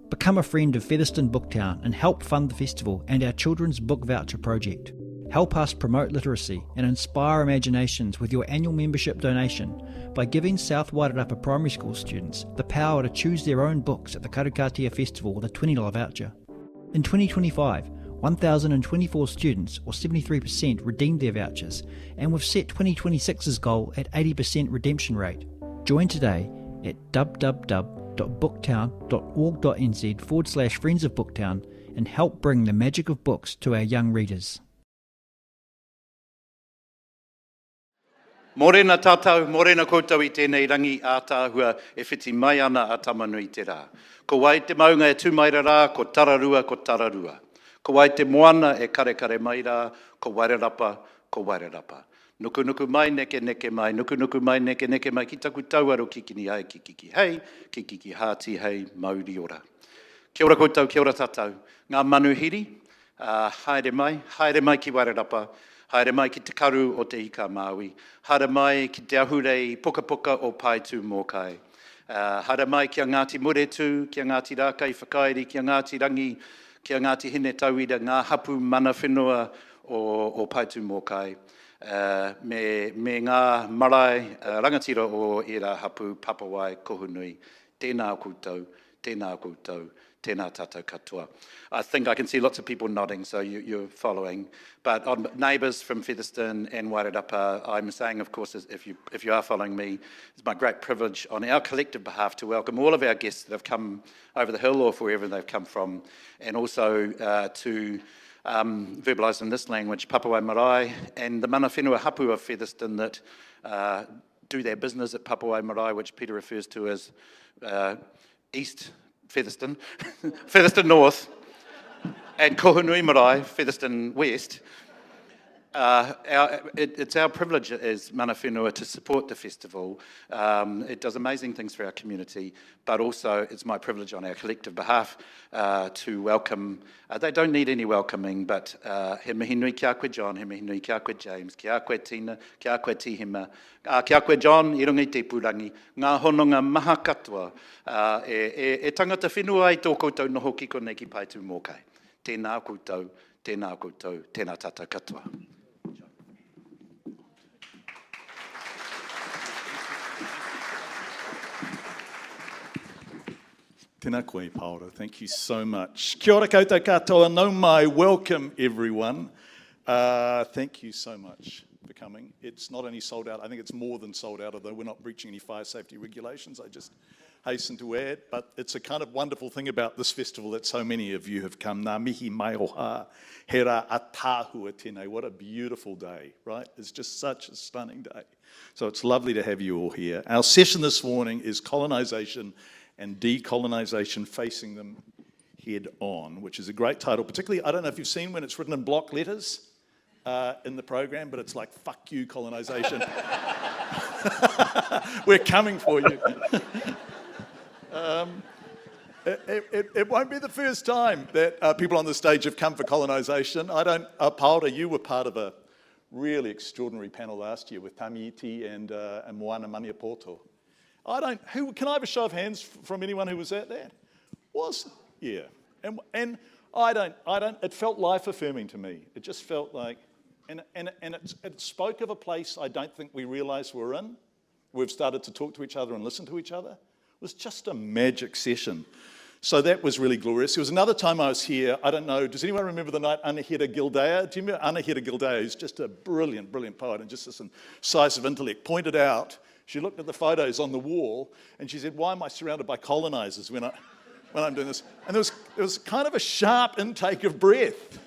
Become a friend of Featherston Booktown and help fund the festival and our children's book voucher project. Help us promote literacy and inspire imaginations with your annual membership donation by giving South Wairarapa Primary School students the power to choose their own books at the Karukatea Festival with a $20 voucher. In 2025, 1,024 students, or 73%, redeemed their vouchers, and we've set 2026's goal at 80% redemption rate. Join today at www.booktown.org.nz/Friends of Booktown and help bring the magic of books to our young readers. Morena tātou, morena koutou I tēnei rangi ātāhua e whiti mai ana a tamanui te rā. Ko wai te maunga e tūmaira rā, ko tararua, ko tararua. Ko wai te moana e kare kare mai rā, ko Wairarapa, ko Wairarapa. Nuku nuku mai neke neke mai, nuku nuku mai neke neke mai, ki taku tauaro kikini ai, kikiki hei, kikiki hāti hei, mauri ora. Kia ora koutou, kia ora tātou. Ngā manuhiri, haere mai ki Wairarapa, haere mai ki te karu o te hika Māui, haere mai ki te ahurei puka puka o Paitū Mōkai. Haere mai kia Ngāti Moe tū, kia Ngāti Rākai Whakairi, kia Ngāti Rangi, kia Ngāti Hine Tauira, ngā hapu mana whenua o Paitū Mōkai. Me ngā marae rangatira o era hapu Papawai kohunui. Tēnā koutou, tēnā koutou, tēnā tātou katoa. I think I can see lots of people nodding, so you're following. But on neighbours from Featherston and Wairarapa, I'm saying, of course, if you are following me, it's my great privilege on our collective behalf to welcome all of our guests that have come over the hill or wherever they've come from, and also to verbalise in this language, Papawai Marae, and the mana whenua hapu of Featherston that do their business at Papawai Marae, which Peter refers to as East Featherston, Featherston North, and Kohunui Marae, Featherston West. It's our privilege as mana whenua to support the festival. It does amazing things for our community, but also it's my privilege on our collective behalf to welcome, they don't need any welcoming, but he mihi nui kia koe John, he mihi nui kia koe James, kia koe Tina, kia koe Tῑhema, kia koe John, I runga I te purangi, ngā hononga maha katoa, e tangata whenua ai tō koutou noho kiko nei ki Paitū Mōkai. Tēnā koutou, tēnā koutou, tēnā tātou katoa. Tēnā koe, Paora. Thank you so much. Kia ora koutou katoa, nau mai. Welcome, everyone. Thank you so much for coming. It's not only sold out, I think it's more than sold out, although we're not breaching any fire safety regulations. I just hasten to add, but it's a kind of wonderful thing about this festival that so many of you have come. Ngā mihi mai o hā, he rā a tāhua tēnei. What a beautiful day, right? It's just such a stunning day. So it's lovely to have you all here. Our session this morning is Colonisation and Decolonisation, Facing Them Head On, which is a great title. Particularly, I don't know if you've seen when it's written in block letters in the program, but it's like, fuck you, colonisation. We're coming for you. It won't be the first time that people on the stage have come for colonisation. Paora, you were part of a really extraordinary panel last year with Te Tiriti and Moana Maniapoto. Can I have a show of hands from anyone who was at that? Yeah. And it felt life affirming to me. It just felt like, and it spoke of a place I don't think we realise we're in. We've started to talk to each other and listen to each other. It was just a magic session. So that was really glorious. There was another time I was here, I don't know, does anyone remember the night Anahita Gildea? Do you remember Anahita Gildea, who's just a brilliant, brilliant poet and just this incisive intellect, pointed out, she looked at the photos on the wall and she said, why am I surrounded by colonisers when I'm doing this? And there was kind of a sharp intake of breath.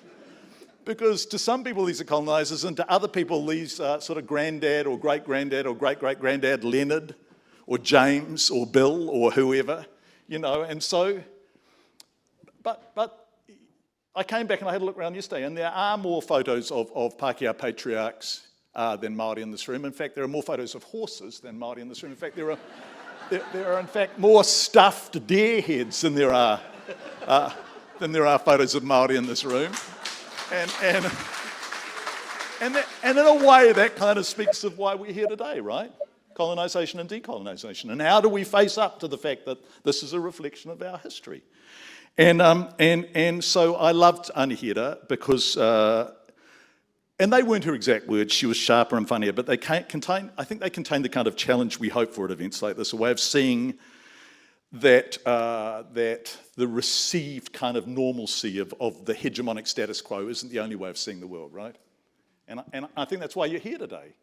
Because to some people these are colonisers and to other people these are sort of granddad or great-granddad or great-great-granddad Leonard or James or Bill or whoever, you know, and so, but I came back and I had a look around yesterday and there are more photos of Pākehā patriarchs than Māori in this room. In fact, there are more photos of horses than Māori in this room. In fact, there are in fact more stuffed deer heads than there are photos of Māori in this room. And in a way, that kind of speaks of why we're here today, right? colonisation and decolonisation. And how do we face up to the fact that this is a reflection of our history? And so I loved Anihira because, and they weren't her exact words, she was sharper and funnier, but I think they contain the kind of challenge we hope for at events like this, a way of seeing that the received kind of normalcy of the hegemonic status quo isn't the only way of seeing the world, right? And I think that's why you're here today.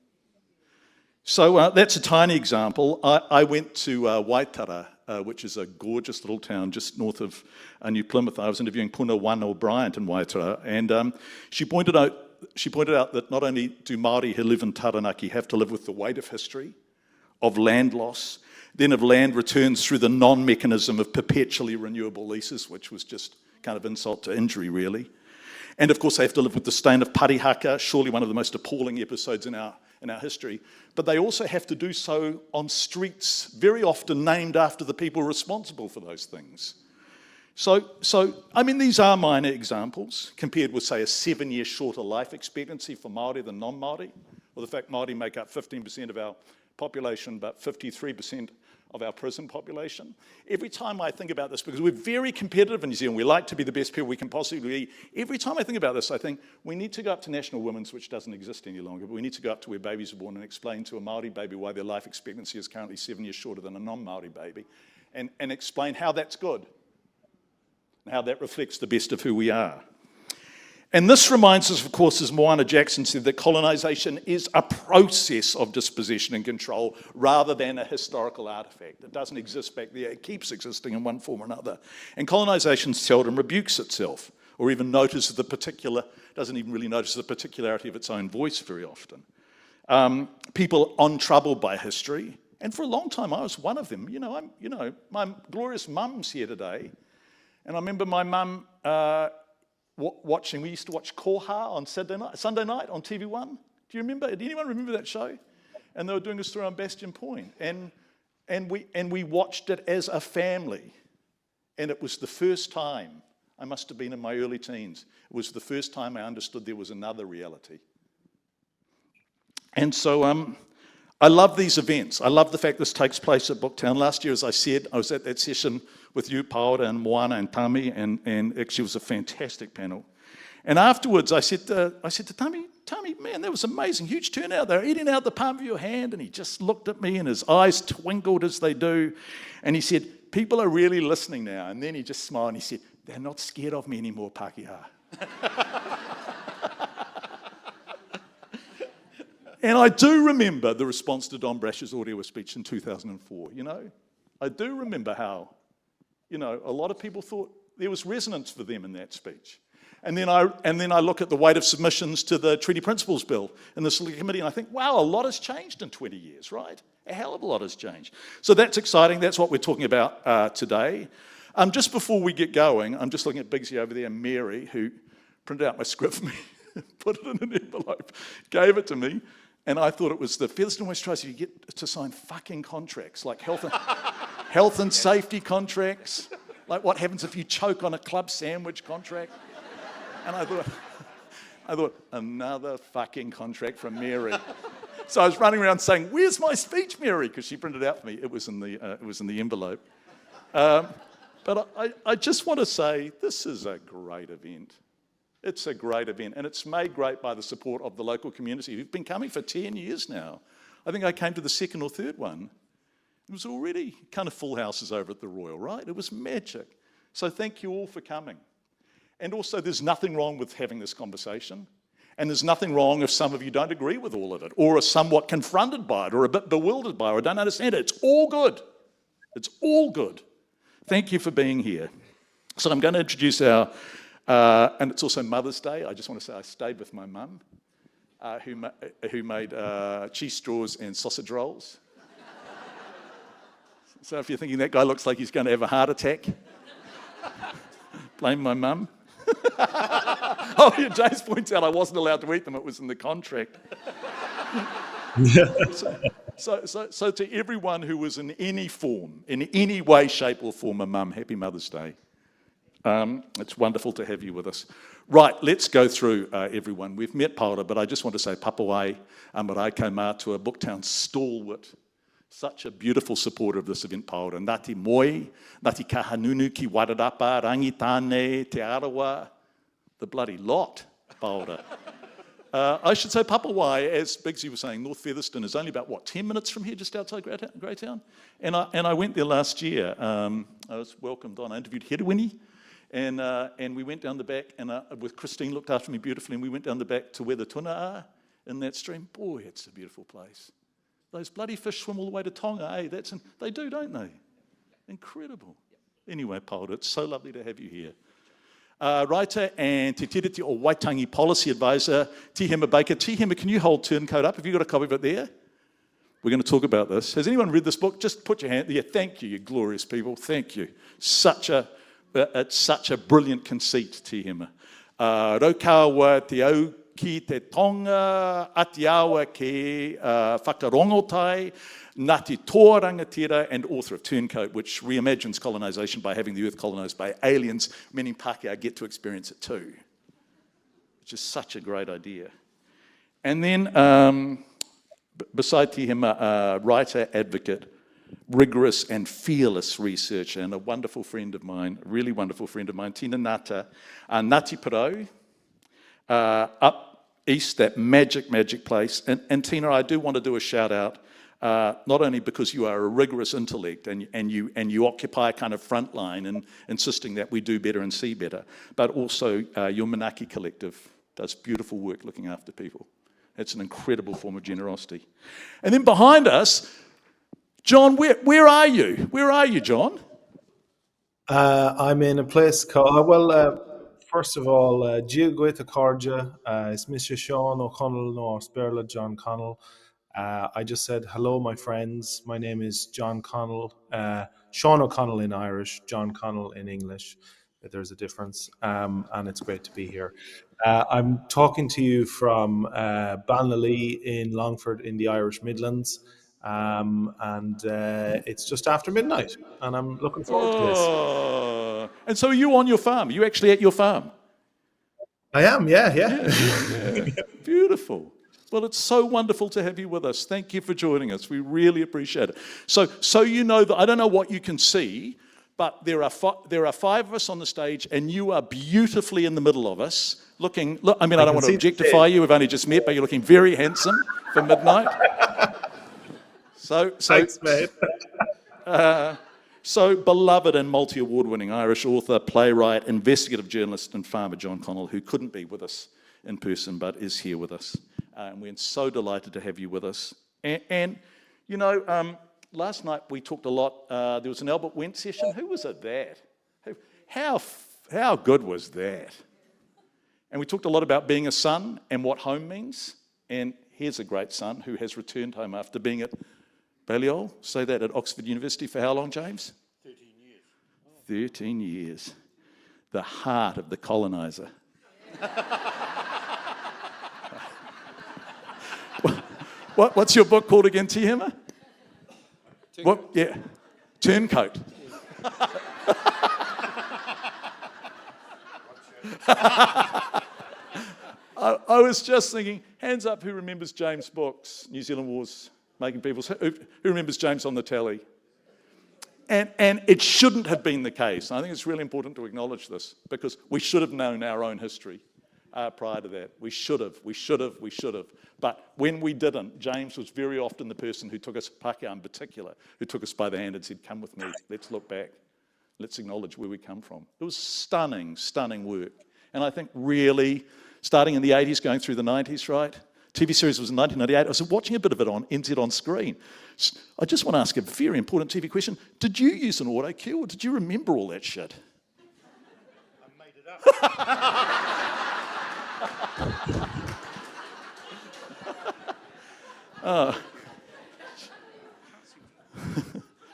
So that's a tiny example. I went to Waitara, which is a gorgeous little town just north of New Plymouth. I was interviewing Puna Wano Bryant in Waitara, and she pointed out that not only do Māori who live in Taranaki have to live with the weight of history, of land loss, then of land returns through the non-mechanism of perpetually renewable leases, which was just kind of insult to injury, really. And of course they have to live with the stain of parihaka, surely one of the most appalling episodes in our history. But they also have to do so on streets very often named after the people responsible for those things. So I mean, these are minor examples compared with, say, a 7-year shorter life expectancy for Māori than non-Māori, or the fact Māori make up 15% of our population, but 53% of our prison population. Every time I think about this, because we're very competitive in New Zealand, we like to be the best people we can possibly be, every time I think about this, I think we need to go up to National Women's, which doesn't exist any longer, but we need to go up to where babies are born and explain to a Māori baby why their life expectancy is currently 7 years shorter than a non-Māori baby, and explain how that's good, and how that reflects the best of who we are. And this reminds us, of course, as Moana Jackson said, that colonisation is a process of dispossession and control rather than a historical artefact. It doesn't exist back there, it keeps existing in one form or another. And colonisation seldom rebukes itself, or even doesn't even really notice the particularity of its own voice very often. People untroubled by history, and for a long time I was one of them. My glorious mum's here today, and I remember my mum we used to watch Koha on Sunday night on TV1. Do you remember? Did anyone remember that show? And they were doing a story on Bastion Point. And we watched it as a family. And it was the first time, I must have been in my early teens, it was the first time I understood there was another reality. And so I love these events. I love the fact this takes place at Booktown. Last year, as I said, I was at that session with you, Paora and Moana and Tami, and actually it was a fantastic panel. And afterwards, I said to Tami, man, that was amazing, huge turnout. They were eating out the palm of your hand, and he just looked at me, and his eyes twinkled as they do, and he said, people are really listening now. And then he just smiled, and he said, they're not scared of me anymore, Pākehā. And I do remember the response to Don Brash's audio speech in 2004, I do remember how, a lot of people thought there was resonance for them in that speech. And then I look at the weight of submissions to the Treaty Principles Bill in the Select Committee, and I think, wow, a lot has changed in 20 years, right? A hell of a lot has changed. So that's exciting. That's what we're talking about today. Just before we get going, I'm just looking at Bigsy over there, Mary, who printed out my script for me, put it in an envelope, gave it to me. And I thought it was the Featherston West Trust, you get to sign fucking contracts, like health and safety contracts, like what happens if you choke on a club sandwich contract. And I thought, another fucking contract from Mary. So I was running around saying, where's my speech, Mary? Because she printed it out for me. It was in the envelope. But I just want to say, this is a great event. It's a great event, and it's made great by the support of the local community who've been coming for 10 years now. I think I came to the second or third one. It was already kind of full houses over at the Royal, right? It was magic. So thank you all for coming. And also, there's nothing wrong with having this conversation, and there's nothing wrong if some of you don't agree with all of it, or are somewhat confronted by it, or a bit bewildered by it, or don't understand it. It's all good. It's all good. Thank you for being here. So I'm going to introduce our... and it's also Mother's Day. I just want to say I stayed with my mum, who made cheese straws and sausage rolls. So if you're thinking that guy looks like he's going to have a heart attack, blame my mum. Oh, yeah, James points out I wasn't allowed to eat them. It was in the contract. So to everyone who was in any form, in any way, shape or form, a mum, happy Mother's Day. It's wonderful to have you with us. Right, let's go through everyone. We've met Paora, but I just want to say Papawai, Marae, Kaumātua, Booktown stalwart Such a beautiful supporter of this event, Paora. Ngāti Moe, Ngāti Kahungunu ki Wairarapa, Rangitāne, Te Arawa, the bloody lot, Paora. I should say Papawai, as Biggsy was saying, North Featherston is only about, 10 minutes from here, just outside Greytown? And I went there last year. I was welcomed on. I interviewed Herewini, and we went down the back, and with Christine, looked after me beautifully, and we went down the back to where the tuna are in that stream. Boy, it's a beautiful place. Those bloody fish swim all the way to Tonga, eh? They do, don't they? Incredible. Anyway, Paora, it's so lovely to have you here. Writer and Te Tiriti or Waitangi Policy Advisor, Tῑhema Baker. Tῑhema, can you hold Turncoat up? Have you got a copy of it there? We're going to talk about this. Has anyone read this book? Just put your hand there. Yeah, thank you, you glorious people. Thank you. It's such a brilliant conceit, Tῑhema. Raukawa te au ki te Tonga, Ātiawa ki Whakarongotai, Ngāti ToaRangatira, and author of Turncoat, which reimagines colonisation by having the earth colonised by aliens, meaning Pākehā get to experience it too, which is such a great idea. And then, beside Tῑhema, writer, advocate, rigorous and fearless researcher, and a wonderful friend of mine, a really wonderful friend of mine, Tina Ngata, Ngāti Porou, up east, that magic place. And Tina, I do want to do a shout out, not only because you are a rigorous intellect and you occupy a kind of front line in insisting that we do better and see better, but also your Manaaki collective does beautiful work looking after people. It's an incredible form of generosity. And then behind us, John, where are you? Where are you, John? I'm in a place called, first of all, Giaguita Cordia, it's Mr. Sean O'Connell, no, Sperla John Connell. I just said, hello, my friends. My name is John Connell. Sean O'Connell in Irish, John Connell in English. There's a difference, and it's great to be here. I'm talking to you from Banlalee in Longford in the Irish Midlands. And it's just after midnight, and I'm looking forward to this. And so are you on your farm? Are you actually at your farm? I am, yeah. Beautiful. Well, it's so wonderful to have you with us. Thank you for joining us. We really appreciate it. So you know that I don't know what you can see, but there are five of us on the stage, and you are beautifully in the middle of us. Look, I mean, I don't want to objectify you. We've only just met, but you're looking very handsome for midnight. Thanks, mate. So beloved and multi-award-winning Irish author, playwright, investigative journalist, and farmer John Connell, who couldn't be with us in person but is here with us. And we're so delighted to have you with us. And you know, last night we talked a lot. There was an Albert Wendt session. Who was at that? How good was that? And we talked a lot about being a son and what home means. And here's a great son who has returned home after being at Balliol, say that at Oxford University for how long, James? 13 years. 13 years. The heart of the coloniser. What's your book called again, Tῑhema? What? Yeah. Turncoat. I was just thinking, hands up who remembers James' books, New Zealand Wars, Making People's... Who remembers James on the tally? And it shouldn't have been the case. I think it's really important to acknowledge this, because we should have known our own history prior to that. We should have. But when we didn't, James was very often the person who took us, Pākehā in particular, who took us by the hand and said, come with me, let's look back. Let's acknowledge where we come from. It was stunning, stunning work. And I think really, starting in the 80s, going through the 90s, right? TV series was in 1998. I was watching a bit of it on NZ on screen. I just want to ask a very important TV question. Did you use an auto cue, or did you remember all that shit? I made it up.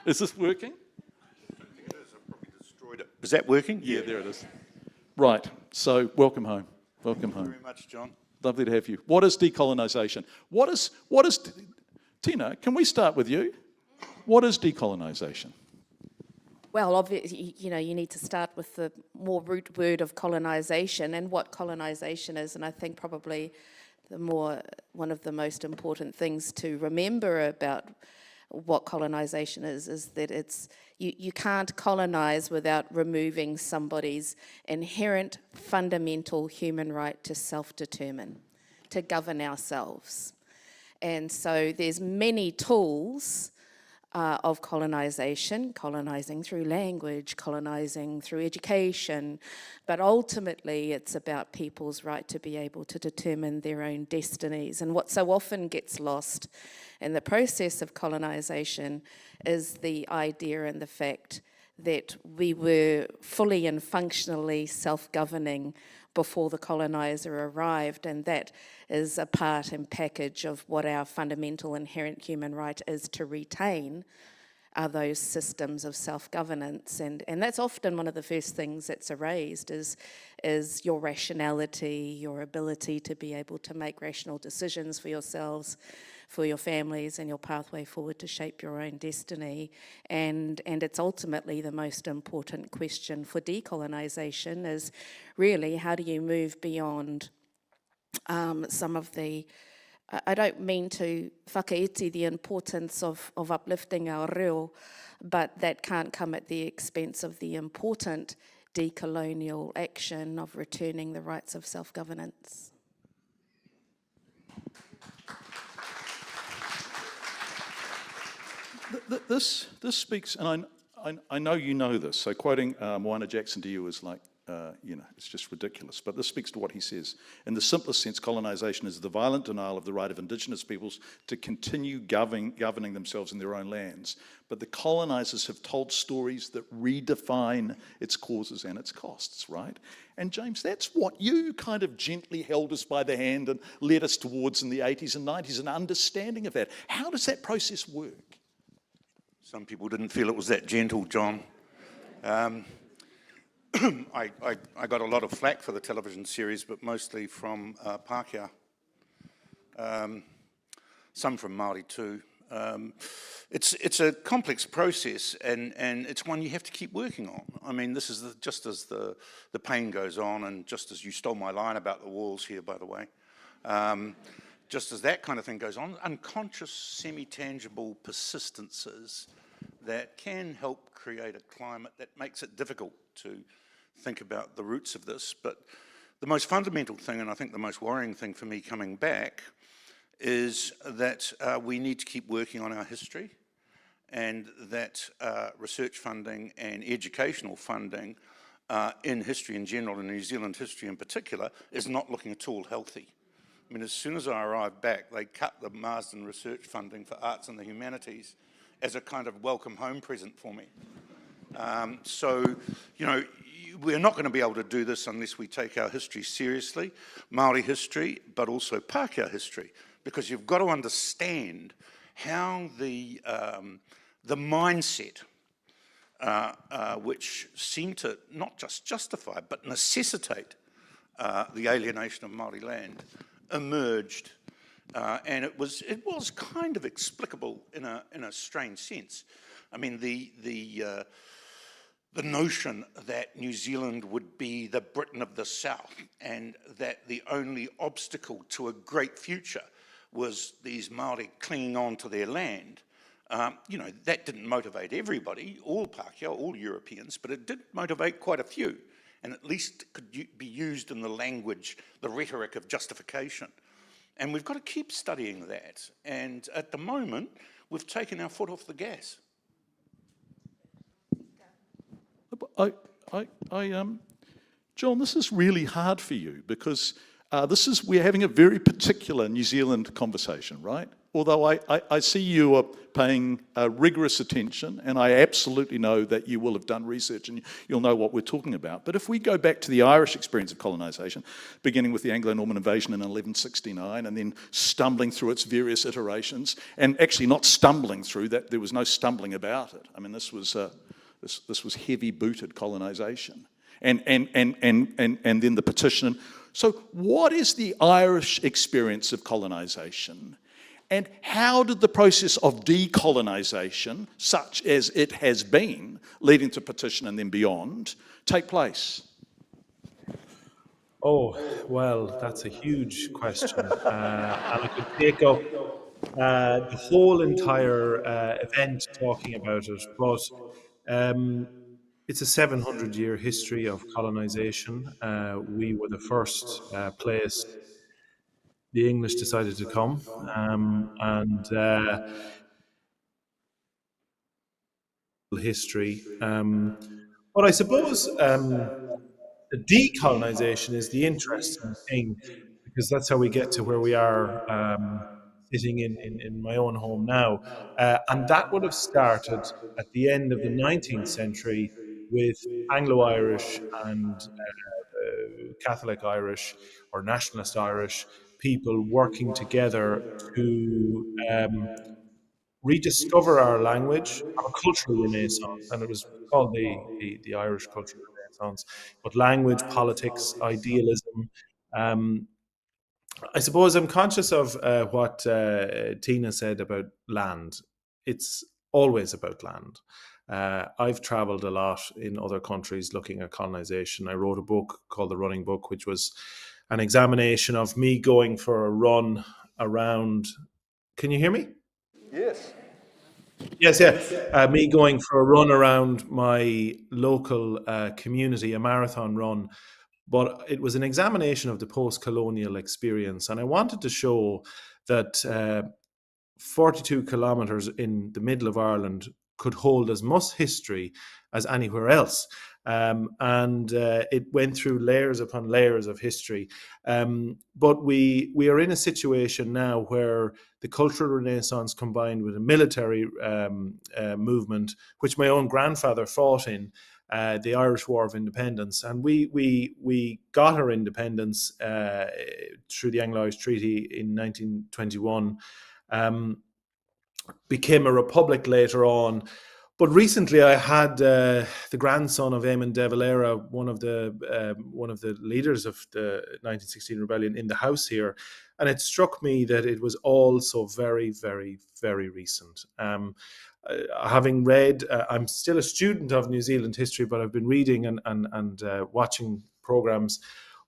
Is this working? I think it is. I probably destroyed it. Is that working? Yeah, there it is. Right. So, welcome home. Welcome home. Thank you very much, John. Lovely to have you. What is decolonisation? What is Tina, can we start with you? What is decolonisation? Well, obviously, you need to start with the more root word of colonisation and what colonisation is. And I think probably one of the most important things to remember about what colonisation is that it's you can't colonise without removing somebody's inherent fundamental human right to self-determine, to govern ourselves. And so there's many tools of colonisation, colonising through language, colonising through education, but ultimately it's about people's right to be able to determine their own destinies. And what so often gets lost in the process of colonisation is the idea and the fact that we were fully and functionally self-governing before the coloniser arrived, and that is a part and package of what our fundamental inherent human right is to retain, are those systems of self-governance. And that's often one of the first things that's erased is your rationality, your ability to be able to make rational decisions for yourselves, for your families, and your pathway forward to shape your own destiny. And it's ultimately the most important question for decolonisation is really how do you move beyond some of the, I don't mean to whakaiti the importance of uplifting our reo, but that can't come at the expense of the important decolonial action of returning the rights of self-governance. This speaks, and I know you know this, so quoting Moana Jackson to you is like, it's just ridiculous, but this speaks to what he says. In the simplest sense, colonisation is the violent denial of the right of Indigenous peoples to continue governing themselves in their own lands. But the colonisers have told stories that redefine its causes and its costs, right? And James, that's what you kind of gently held us by the hand and led us towards in the 80s and 90s, an understanding of that. How does that process work? Some people didn't feel it was that gentle, John. I got a lot of flack for the television series, but mostly from Pākehā. Some from Māori too. It's a complex process, and it's one you have to keep working on. I mean, this is just as the pain goes on, and just as you stole my line about the walls here, by the way, just as that kind of thing goes on, unconscious, semi-tangible persistences that can help create a climate that makes it difficult to think about the roots of this. But the most fundamental thing, and I think the most worrying thing for me coming back, is that we need to keep working on our history, and that research funding and educational funding in history in general, and New Zealand history in particular, is not looking at all healthy. I mean, as soon as I arrived back, they cut the Marsden research funding for arts and the humanities as a kind of welcome home present for me. We're not going to be able to do this unless we take our history seriously, Māori history, but also Pākehā history, because you've got to understand how the mindset, which seemed to not just justify, but necessitate the alienation of Māori land, emerged, and it was kind of explicable in a strange sense. I mean, the notion that New Zealand would be the Britain of the South, and that the only obstacle to a great future was these Māori clinging on to their land. That didn't motivate everybody, all Pākehā, all Europeans, but it did motivate quite a few, and at least could be used in the language, the rhetoric of justification. And we've got to keep studying that. And at the moment, we've taken our foot off the gas. John, this is really hard for you because we're having a very particular New Zealand conversation, right? Although I see you are paying rigorous attention, and I absolutely know that you will have done research and you'll know what we're talking about. But if we go back to the Irish experience of colonisation, beginning with the Anglo-Norman invasion in 1169 and then stumbling through its various iterations, and actually not stumbling through that, there was no stumbling about it. I mean, this was heavy-booted colonisation. And then the petition. So what is the Irish experience of colonisation? And how did the process of decolonisation, such as it has been, leading to petition and then beyond, take place? Oh, well, that's a huge question. And I could take up the whole entire event talking about it, but it's a 700-year history of colonisation. We were the first place the English decided to come, and history. But I suppose the decolonisation is the interesting thing, because that's how we get to where we are, sitting in my own home now. And that would have started at the end of the 19th century with Anglo-Irish and Catholic Irish or nationalist Irish people working together to rediscover our language, have a cultural renaissance, and it was called the Irish Cultural Renaissance. But language, politics, idealism. Um, I suppose I'm conscious of what Tina said about land. It's always about land. I've travelled a lot in other countries looking at colonisation. I wrote a book called The Running Book, which was an examination of me going for a run around. Can you hear me? Yes. Yes, yeah. Me going for a run around my local community, a marathon run. But it was an examination of the post-colonial experience. And I wanted to show that 42 kilometres in the middle of Ireland could hold as much history as anywhere else. And it went through layers upon layers of history. But we are in a situation now where the cultural renaissance combined with a military movement, which my own grandfather fought in, the Irish War of Independence. And we got our independence through the Anglo-Irish Treaty in 1921, became a republic later on. But recently, I had the grandson of Eamon de Valera, one of the leaders of the 1916 rebellion, in the house here, and it struck me that it was all so very, very, very recent. Having read, I'm still a student of New Zealand history, but I've been reading and watching programs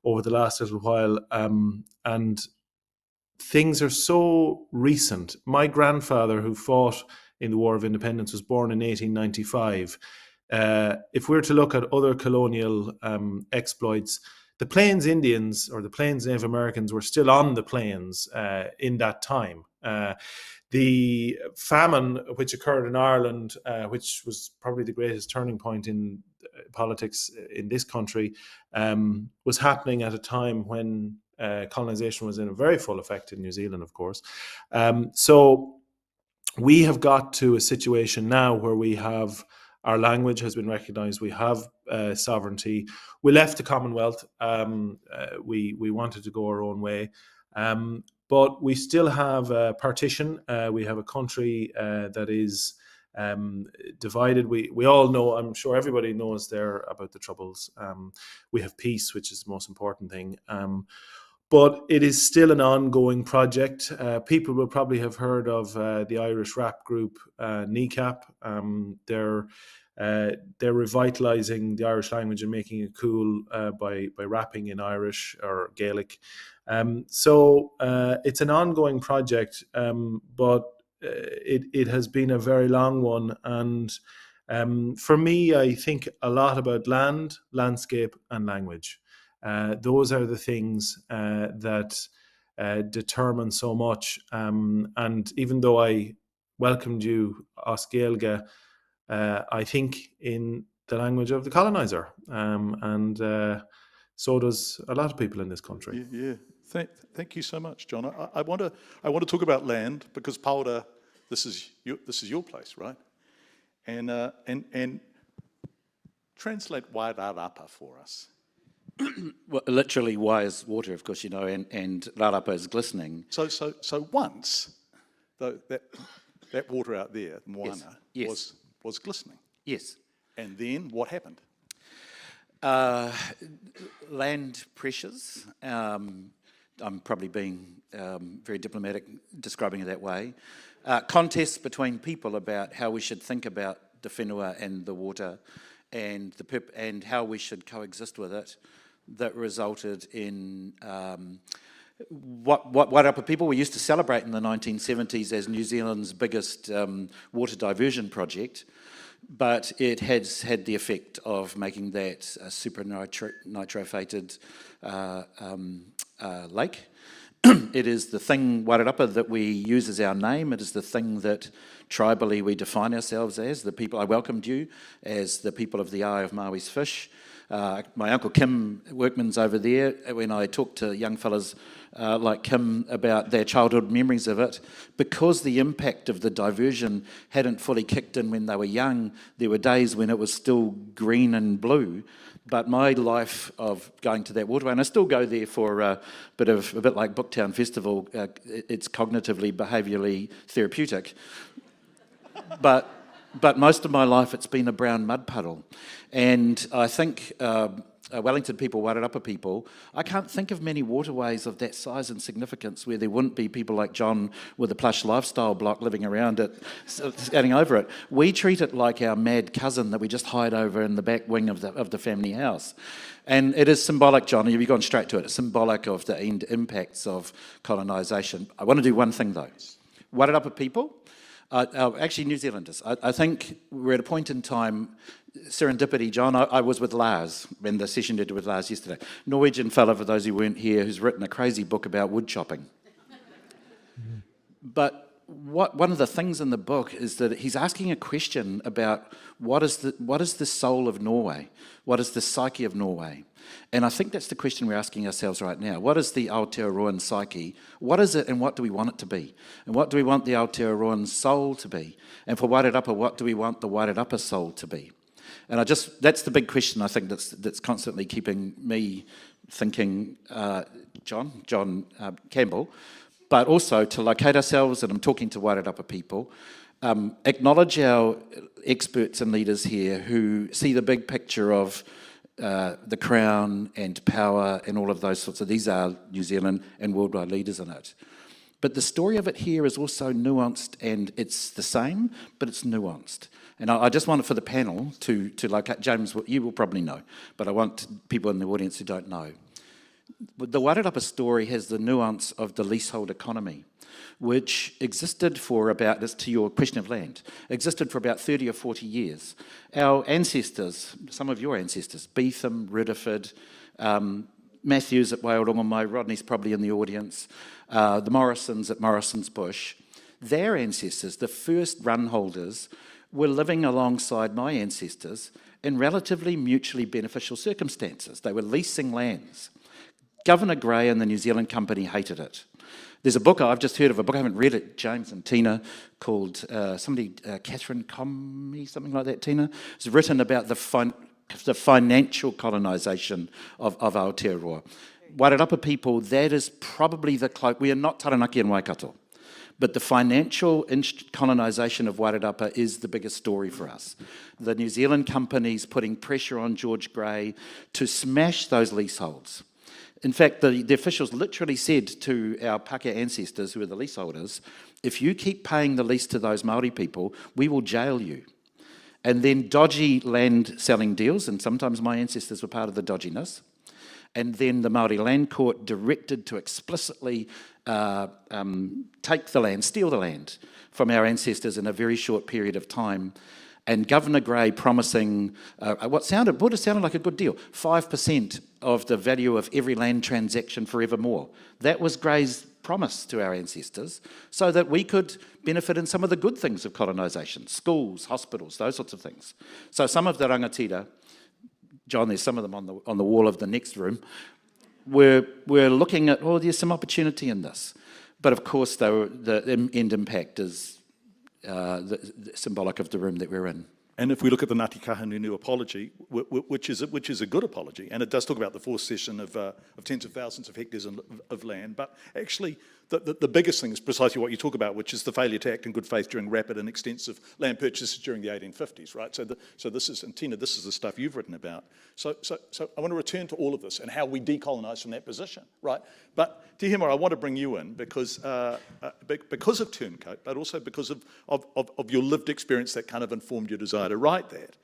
over the last little while, and things are so recent. My grandfather, who fought in the War of Independence, was born in 1895. If we're to look at other colonial exploits, the Plains Indians or the Plains Native Americans were still on the plains in that time. The famine which occurred in Ireland, which was probably the greatest turning point in politics in this country, was happening at a time when colonisation was in a very full effect in New Zealand, of course. So we have got to a situation now where we have our language has been recognised. We have sovereignty. We left the Commonwealth. We wanted to go our own way. But we still have a partition. We have a country that is divided. We all know, I'm sure everybody knows there about the Troubles. We have peace, which is the most important thing. But it is still an ongoing project. People will probably have heard of the Irish rap group Kneecap. They're revitalising the Irish language and making it cool by rapping in Irish or Gaelic. So it's an ongoing project, but it has been a very long one. And for me, I think a lot about land, landscape, and language. Those are the things that determine so much. And even though I welcomed you, Oscailga, I think in the language of the colonizer, and so does a lot of people in this country. Yeah. Thank you so much, John. I want to talk about land because Paora, this is your place, right? And translate Wairarapa for us. Well, literally, why is water, of course, and Rarapa is glistening. So once that water out there, Moana, yes. was glistening. Yes. And then what happened? Land pressures. I'm probably being very diplomatic describing it that way. Contests between people about how we should think about the whenua and the water and how we should coexist with it, that resulted in what Wairarapa people we used to celebrate in the 1970s as New Zealand's biggest water diversion project, but it has had the effect of making that a super nitrophated lake. It is the thing, Wairarapa, that we use as our name. It is the thing that tribally we define ourselves as, the people. I welcomed you as the people of the Eye of Maui's fish. My Uncle Kim Workman's over there. When I talk to young fellas like Kim about their childhood memories of it, because the impact of the diversion hadn't fully kicked in when they were young, there were days when it was still green and blue. But my life of going to that waterway, and I still go there for a bit like Booktown Festival, it's cognitively, behaviourally therapeutic. But most of my life it's been a brown mud puddle. And I think Wellington people, Wairarapa people, I can't think of many waterways of that size and significance where there wouldn't be people like John with a plush lifestyle block living around it, skating over it. We treat it like our mad cousin that we just hide over in the back wing of the family house. And it is symbolic, John, you've gone straight to it, it's symbolic of the end impacts of colonisation. I want to do one thing though. Wairarapa people, actually New Zealanders, I think we're at a point in time, serendipity, John, I was with Lars when the session did with Lars yesterday. Norwegian fellow, for those who weren't here, who's written a crazy book about wood chopping. But one of the things in the book is that he's asking a question about what is the soul of Norway? What is the psyche of Norway? And I think that's the question we're asking ourselves right now. What is the Aotearoan psyche? What is it and what do we want it to be? And what do we want the Aotearoan soul to be? And for Wairarapa, what do we want the Wairarapa soul to be? And that's the big question I think that's constantly keeping me thinking, John Campbell, but also to locate ourselves, and I'm talking to Wairarapa people, acknowledge our experts and leaders here who see the big picture of the Crown and power and all of those sorts of, these are New Zealand and worldwide leaders in it. But the story of it here is also nuanced, and it's the same, but it's nuanced. And I just want it for the panel to locate, James, you will probably know, but I want people in the audience who don't know. The Wairarapa story has the nuance of the leasehold economy, which existed for about, as to your question of land, existed for about 30 or 40 years. Our ancestors, some of your ancestors, Beetham, Ridderford, Matthews at Waitangi, Rodney's probably in the audience, the Morrisons at Morrison's Bush, their ancestors, the first run holders, were living alongside my ancestors in relatively mutually beneficial circumstances. They were leasing lands. Governor Grey and the New Zealand Company hated it. There's a book, I've just heard of a book, I haven't read it, James and Tina, called Catherine Comey, something like that, Tina. It's written about the financial colonisation of Aotearoa. Wairarapa people, that is probably the cloak. We are not Taranaki and Waikato, but the financial colonisation of Wairarapa is the biggest story for us. The New Zealand companies putting pressure on George Grey to smash those leaseholds. In fact, the officials literally said to our Pākehā ancestors, who are the leaseholders, if you keep paying the lease to those Māori people, we will jail you. And then dodgy land selling deals, and sometimes my ancestors were part of the dodginess, and then the Māori Land Court directed to explicitly take the land, steal the land from our ancestors in a very short period of time. And Governor Grey promising what would have sounded like a good deal, 5% of the value of every land transaction forevermore. That was Grey's promise to our ancestors so that we could benefit in some of the good things of colonisation, schools, hospitals, those sorts of things. So some of the rangatira, John, there's some of them on the wall of the next room, we're looking at, there's some opportunity in this. But of course, the end impact is the symbolic of the room that we're in. And if we look at the Ngāti Kahungunu apology, which is a good apology, and it does talk about the forced cession of tens of thousands of hectares of land, but actually the biggest thing is precisely what you talk about, which is the failure to act in good faith during rapid and extensive land purchases during the 1850s, right? So this is, and Tina, this is the stuff you've written about. So I want to return to all of this and how we decolonise from that position, right? But Tῑhema, I want to bring you in because of Turncoat, but also because of your lived experience that kind of informed your desire to write that.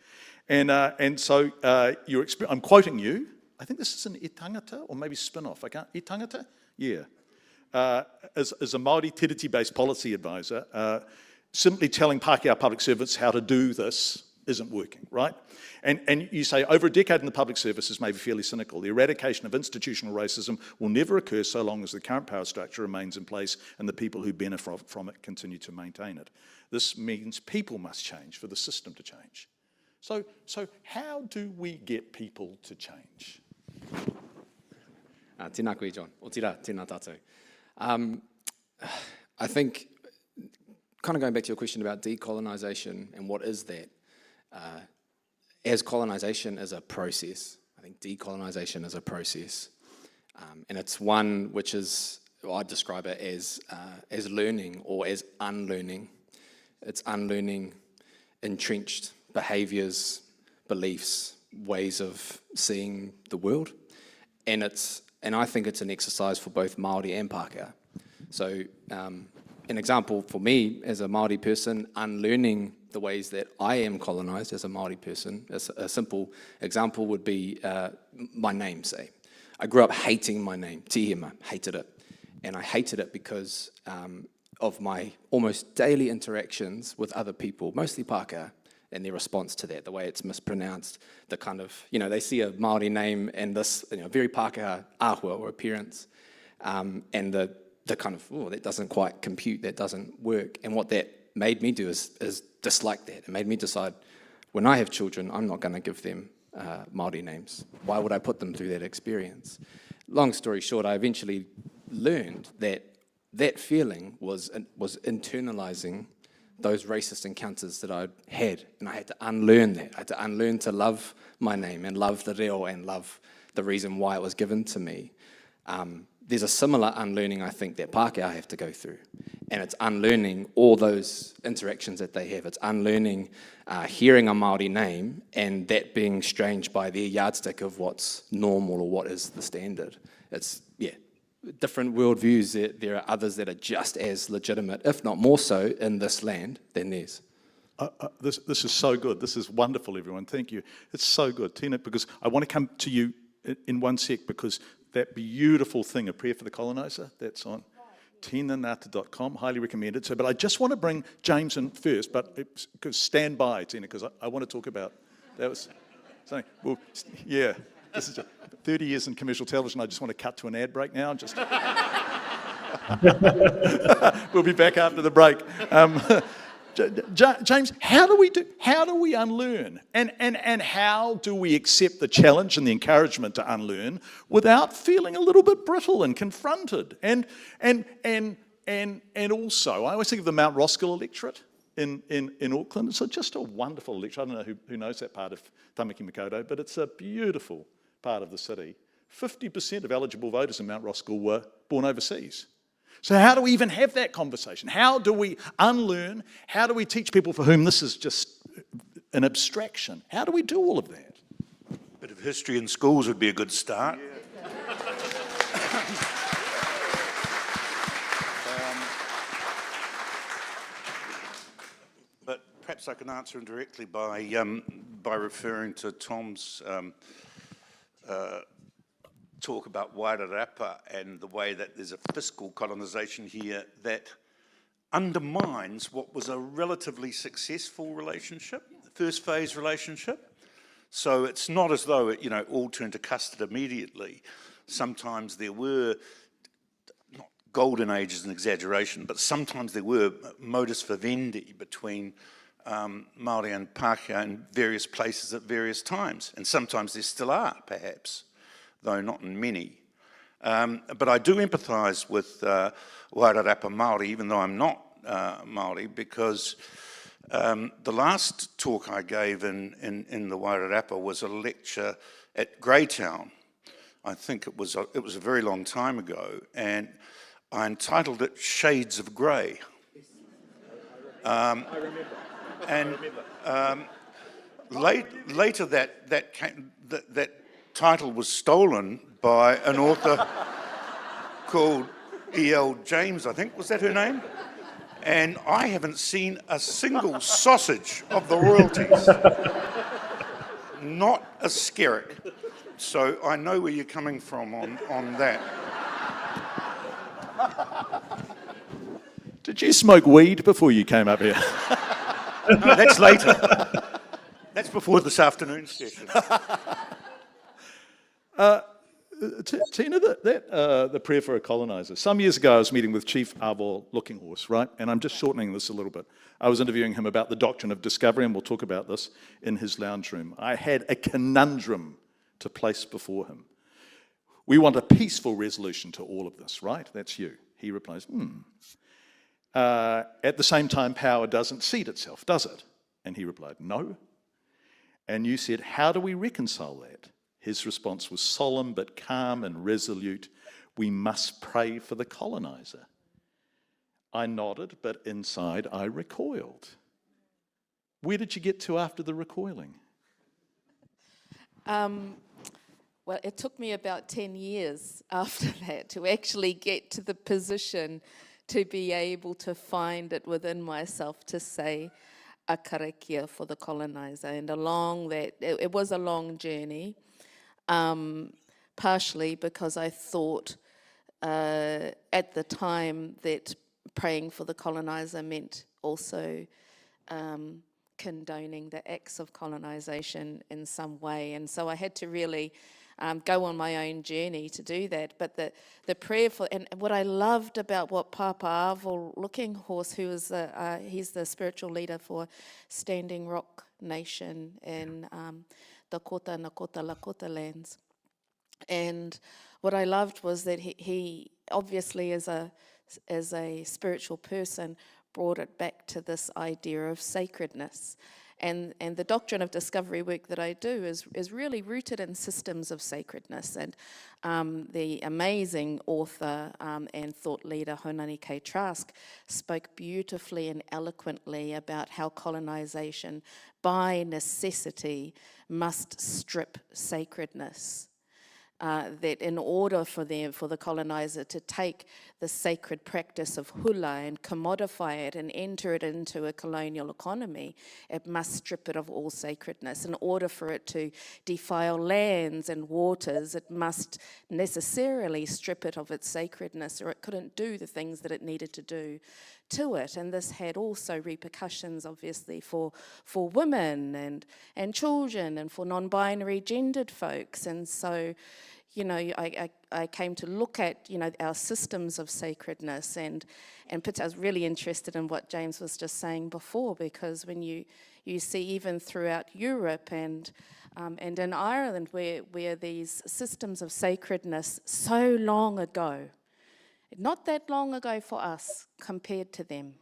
And so I'm quoting you. I think this is an e tangata or maybe spin-off. E tangata? Yeah. as a Māori Tiriti-based policy advisor, simply telling Pākehā public servants how to do this isn't working, right? And you say, over a decade in the public service is maybe fairly cynical. The eradication of institutional racism will never occur so long as the current power structure remains in place and the people who benefit from it continue to maintain it. This means people must change for the system to change. So how do we get people to change? Tēnā koe, John. O tira, tēnā tātou. I think, kind of going back to your question about decolonisation and what is that, as colonisation is a process, I think decolonisation is a process. And it's one which is, well, I'd describe it as learning or as unlearning. It's unlearning entrenched behaviours, beliefs, ways of seeing the world. And I think it's an exercise for both Māori and Pākehā. So an example for me as a Māori person, unlearning the ways that I am colonised as a Māori person, a simple example would be my name, say. I grew up hating my name, Tῑhema, hated it. And I hated it because of my almost daily interactions with other people, mostly Pākehā, and their response to that, the way it's mispronounced, the kind of, they see a Māori name and this, very Pākehā āhua or appearance, and the kind of, that doesn't quite compute, that doesn't work. And what that made me do is dislike that. It made me decide, when I have children, I'm not going to give them Māori names. Why would I put them through that experience? Long story short, I eventually learned that feeling was internalising those racist encounters that I'd had, and I had to unlearn that. I had to unlearn to love my name and love the reo and love the reason why it was given to me. There's a similar unlearning, I think, that Pākehā have to go through, and it's unlearning all those interactions that they have. It's unlearning hearing a Māori name and that being strange by their yardstick of what's normal or what is the standard. It's, different worldviews. There are others that are just as legitimate, if not more so, in this land than theirs. This is so good. This is wonderful, everyone. Thank you. It's so good, Tina, because I want to come to you in one sec, because that beautiful thing, A Prayer for the Coloniser, that's on tinangata.com, highly recommended. So, but I just want to bring James in first, but stand by, Tina, because I want to talk about, that was something, well, yeah. This is 30 years in commercial television. I just want to cut to an ad break now. We'll be back after the break. James, how do we unlearn? And how do we accept the challenge and the encouragement to unlearn without feeling a little bit brittle and confronted? And also, I always think of the Mount Roskill electorate in Auckland. It's just a wonderful electorate. I don't know who knows that part of Tamaki Makaurau, but it's a beautiful part of the city. 50% of eligible voters in Mount Roskill were born overseas. So how do we even have that conversation? How do we unlearn? How do we teach people for whom this is just an abstraction? How do we do all of that? A bit of history in schools would be a good start. Yeah. But perhaps I can answer indirectly by referring to Tom's talk about Wairarapa and the way that there's a fiscal colonisation here that undermines what was a relatively successful relationship, the first phase relationship. So it's not as though it, all turned to custard immediately. Sometimes there were, not golden age is an exaggeration, but sometimes there were modus vivendi between Māori and Pākehā in various places at various times, and sometimes there still are, perhaps, though not in many. But I do empathise with Wairarapa Māori, even though I'm not Māori, because the last talk I gave in the Wairarapa was a lecture at Greytown. I think it was a very long time ago, and I entitled it Shades of Grey. I remember. And later that title was stolen by an author called E.L. James, I think. Was that her name? And I haven't seen a single sausage of the royalties. Not a skerrick. So I know where you're coming from on that. Did you smoke weed before you came up here? No, that's later. That's before this afternoon session. Tina, the prayer for a coloniser. Some years ago, I was meeting with Chief Avo Looking Horse, right? And I'm just shortening this a little bit. I was interviewing him about the doctrine of discovery, and we'll talk about this in his lounge room. I had a conundrum to place before him. We want a peaceful resolution to all of this, right? That's you. He replies, At the same time, power doesn't cede itself, does it? And he replied, no. And you said, how do we reconcile that? His response was solemn but calm and resolute. We must pray for the coloniser. I nodded, but inside I recoiled. Where did you get to after the recoiling? Well, it took me about 10 years after that to actually get to the position to be able to find it within myself to say a karakia for the coloniser. And along that, it was a long journey. Partially because I thought at the time that praying for the coloniser meant also condoning the acts of colonisation in some way. And so I had to really go on my own journey to do that. But the prayer for, and what I loved about what Papa Avo Looking Horse, who is he's the spiritual leader for Standing Rock Nation in the Kota Nakota Lakota lands. And what I loved was that he obviously as a spiritual person brought it back to this idea of sacredness. And the doctrine of discovery work that I do is really rooted in systems of sacredness. And the amazing author and thought leader Honani K. Trask spoke beautifully and eloquently about how colonisation by necessity must strip sacredness. That in order for the coloniser to take the sacred practice of hula and commodify it and enter it into a colonial economy, it must strip it of all sacredness. In order for it to defile lands and waters, it must necessarily strip it of its sacredness, or it couldn't do the things that it needed to do to it. And this had also repercussions, obviously, for women and children and for non-binary gendered folks. And so, I came to look at, our systems of sacredness, and I was really interested in what James was just saying before, because when you see even throughout Europe and in Ireland where these systems of sacredness so long ago, not that long ago for us compared to them,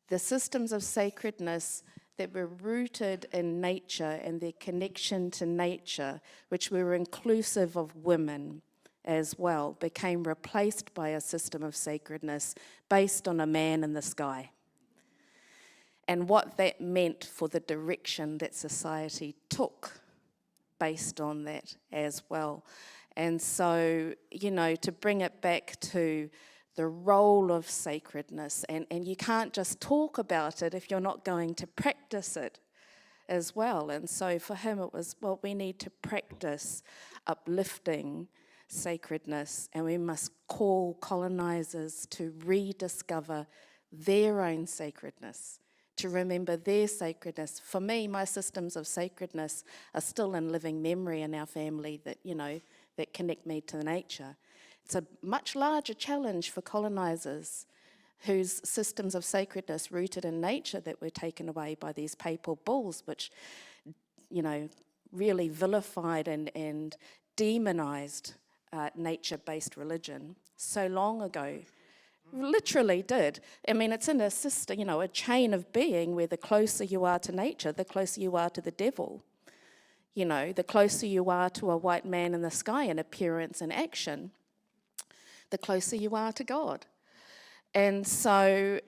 the systems of sacredness that were rooted in nature and their connection to nature, which were inclusive of women as well, became replaced by a system of sacredness based on a man in the sky. And what that meant for the direction that society took based on that as well. And so, to bring it back to the role of sacredness, and you can't just talk about it if you're not going to practice it as well. And so for him it was, we need to practice uplifting sacredness, and we must call colonisers to rediscover their own sacredness, to remember their sacredness. For me, my systems of sacredness are still in living memory in our family that, that connect me to nature. It's a much larger challenge for colonisers whose systems of sacredness rooted in nature that were taken away by these papal bulls, which, really vilified and demonised nature-based religion so long ago. Literally did. I mean, it's in a chain of being where the closer you are to nature, the closer you are to the devil. The closer you are to a white man in the sky in appearance and action, the closer you are to God. And so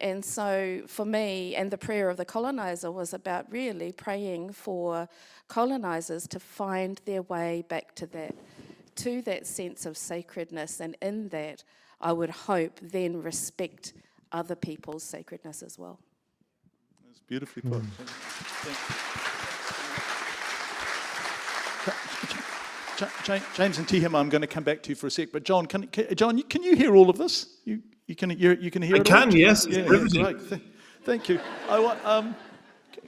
for me, and the prayer of the coloniser was about really praying for colonisers to find their way back to that sense of sacredness, and in that, I would hope then respect other people's sacredness as well. That's beautifully put. James and Tῑhema, I'm going to come back to you for a sec, but John, can you hear all of this? You can hear I it can, all? yes. It's Yeah, riveting. great. Thank you. I want,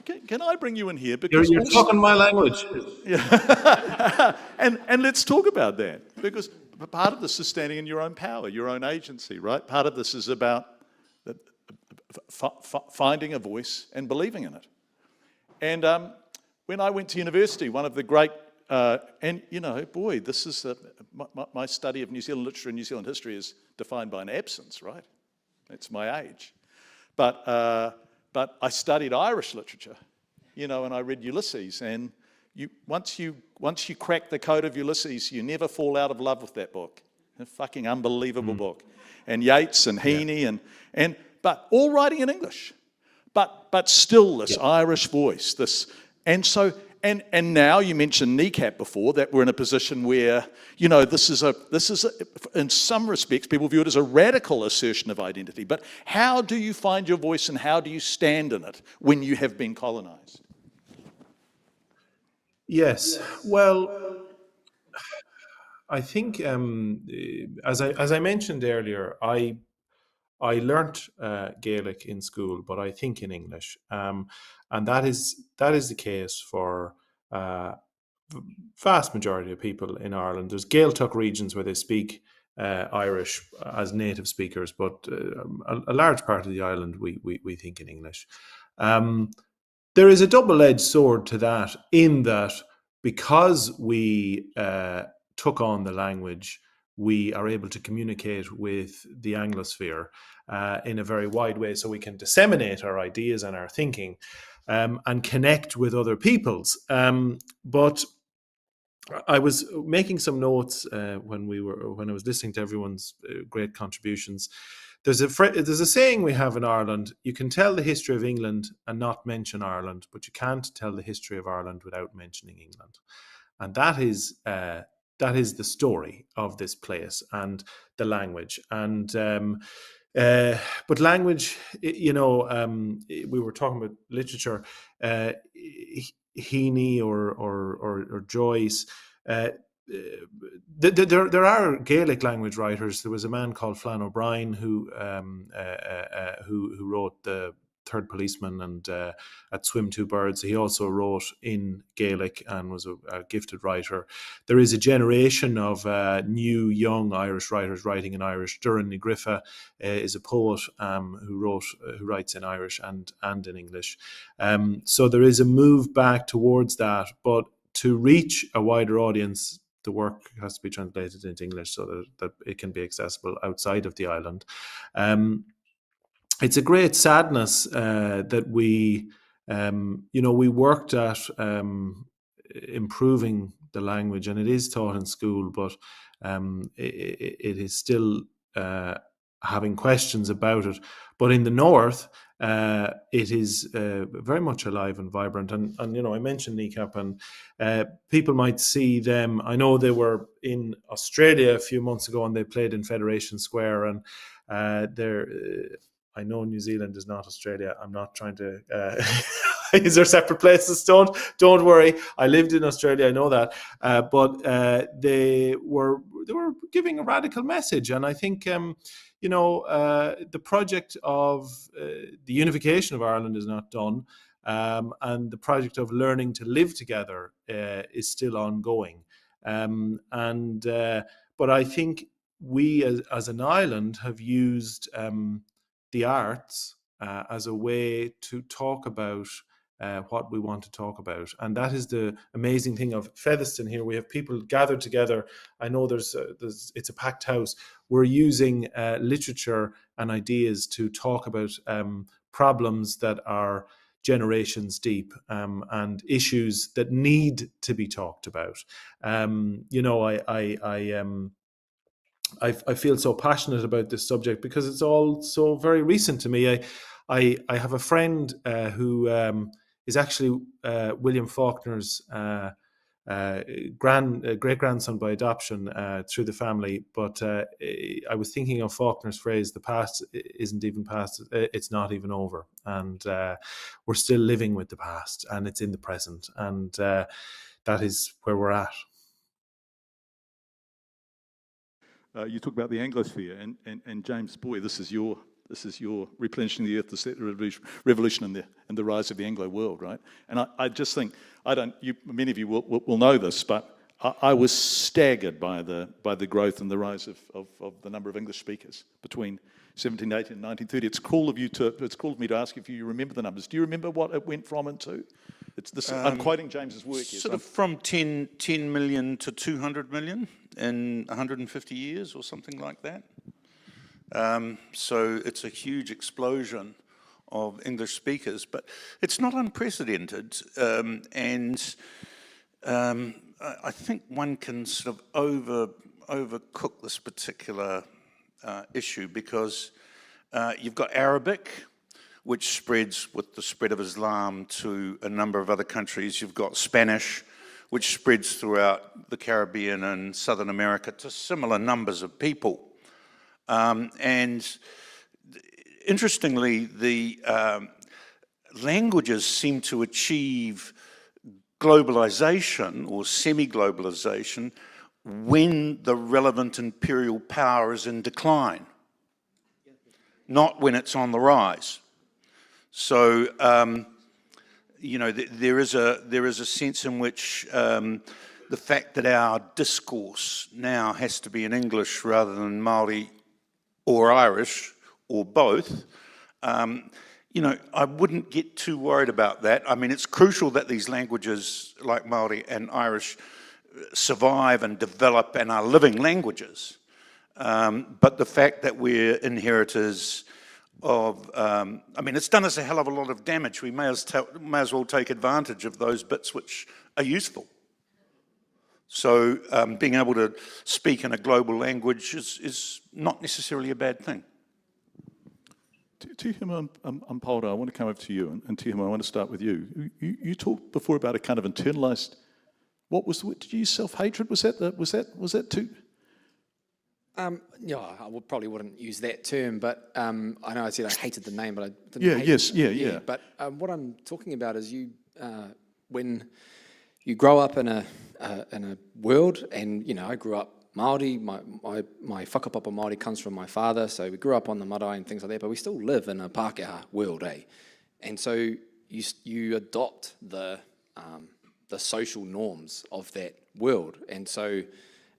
can I bring you in here? You're Because talking my language. and let's talk about that, because part of this is standing in your own power, your own agency, right? Part of this is about finding a voice and believing in it. And when I went to university, one of the great, and you know, boy, this is my study of New Zealand literature and New Zealand history is defined by an absence, right? That's my age. But I studied Irish literature, you know, and I read Ulysses, and once you crack the code of Ulysses, you never fall out of love with that book. A fucking unbelievable book. And Yeats and Heaney but all writing in English. But still this Irish voice, and now you mentioned kneecap before, that we're in a position where, you know, this is in some respects people view it as a radical assertion of identity. But how do you find your voice and how do you stand in it when you have been colonized? Yes. Well, I think as I mentioned earlier, I learnt Gaelic in school, but I think in English, and that is the case for vast majority of people in Ireland. There's Gaeltacht regions where they speak Irish as native speakers, but a large part of the island we think in English. There is a double-edged sword to that, in that because we took on the language, we are able to communicate with the Anglosphere in a very wide way, so we can disseminate our ideas and our thinking and connect with other peoples. But I was making some notes when I was listening to everyone's great contributions. There's a saying we have in Ireland: you can tell the history of England and not mention Ireland, but you can't tell the history of Ireland without mentioning England. And that is the story of this place and the language. And but language, you know, we were talking about literature. Heaney or Joyce. There are Gaelic language writers. There was a man called Flann O'Brien who wrote The Third Policeman and At Swim Two Birds. He also wrote in Gaelic and was a gifted writer. There is a generation of new young Irish writers writing in Irish. Doireann Ní Grifa is a poet who writes in Irish and in English. So there is a move back towards that, but to reach a wider audience, the work has to be translated into English so that it can be accessible outside of the island. It's a great sadness that we worked at improving the language, and it is taught in school, but it is still having questions about it. But in the north, it is very much alive and vibrant. And you know, I mentioned kneecap, and people might see them. I know they were in Australia a few months ago, and they played in Federation Square, and I know New Zealand is not Australia. I'm not trying to. Is there separate places? Don't worry. I lived in Australia. I know that. But they were giving a radical message, and I think the project of the unification of Ireland is not done, and the project of learning to live together is still ongoing. But I think we, as an island, have used the arts as a way to talk about what we want to talk about. And that is the amazing thing of Featherston here. We have people gathered together. I know it's a packed house. We're using literature and ideas to talk about problems that are generations deep and issues that need to be talked about. I feel so passionate about this subject because it's all so very recent to me. I have a friend who is actually William Faulkner's great-grandson by adoption through the family. But I was thinking of Faulkner's phrase, the past isn't even past, it's not even over. And we're still living with the past, and it's in the present. And that is where we're at. you talk about the Anglosphere, and James, boy, this is your replenishing the earth, the settler revolution, and the rise of the Anglo world, right? And I just think many of you will know this, but I was staggered by the growth and the rise of the number of English speakers between 1780 and 1930. It's cruel of me to ask if you remember the numbers. Do you remember what it went from and to? I'm quoting James's work here. Sort of from 10 million to 200 million in 150 years or something like that. So it's a huge explosion of English speakers, but it's not unprecedented. I think one can sort of overcook this particular issue because you've got Arabic, which spreads with the spread of Islam to a number of other countries. You've got Spanish, which spreads throughout the Caribbean and Southern America to similar numbers of people. And interestingly, the languages seem to achieve globalization or semi-globalization when the relevant imperial power is in decline, not when it's on the rise. So, there is a sense in which the fact that our discourse now has to be in English rather than Māori or Irish or both, I wouldn't get too worried about that. I mean, it's crucial that these languages like Māori and Irish survive and develop and are living languages. But the fact that we're inheritors of, it's done us a hell of a lot of damage. We may as well take advantage of those bits which are useful. So being able to speak in a global language is not necessarily a bad thing. Tῑhema and Paora, I want to come over to you, and Tῑhema, I want to start with you. You talked before about a kind of internalized. Did you use self-hatred? Was that too? I probably wouldn't use that term, but I know I said I hated the name, but I didn't hate it. Yeah. But what I'm talking about is when you grow up in a world, and I grew up Māori. My whakapapa Māori comes from my father, so we grew up on the marae and things like that. But we still live in a Pākehā world, eh? And so you adopt the social norms of that world, and so.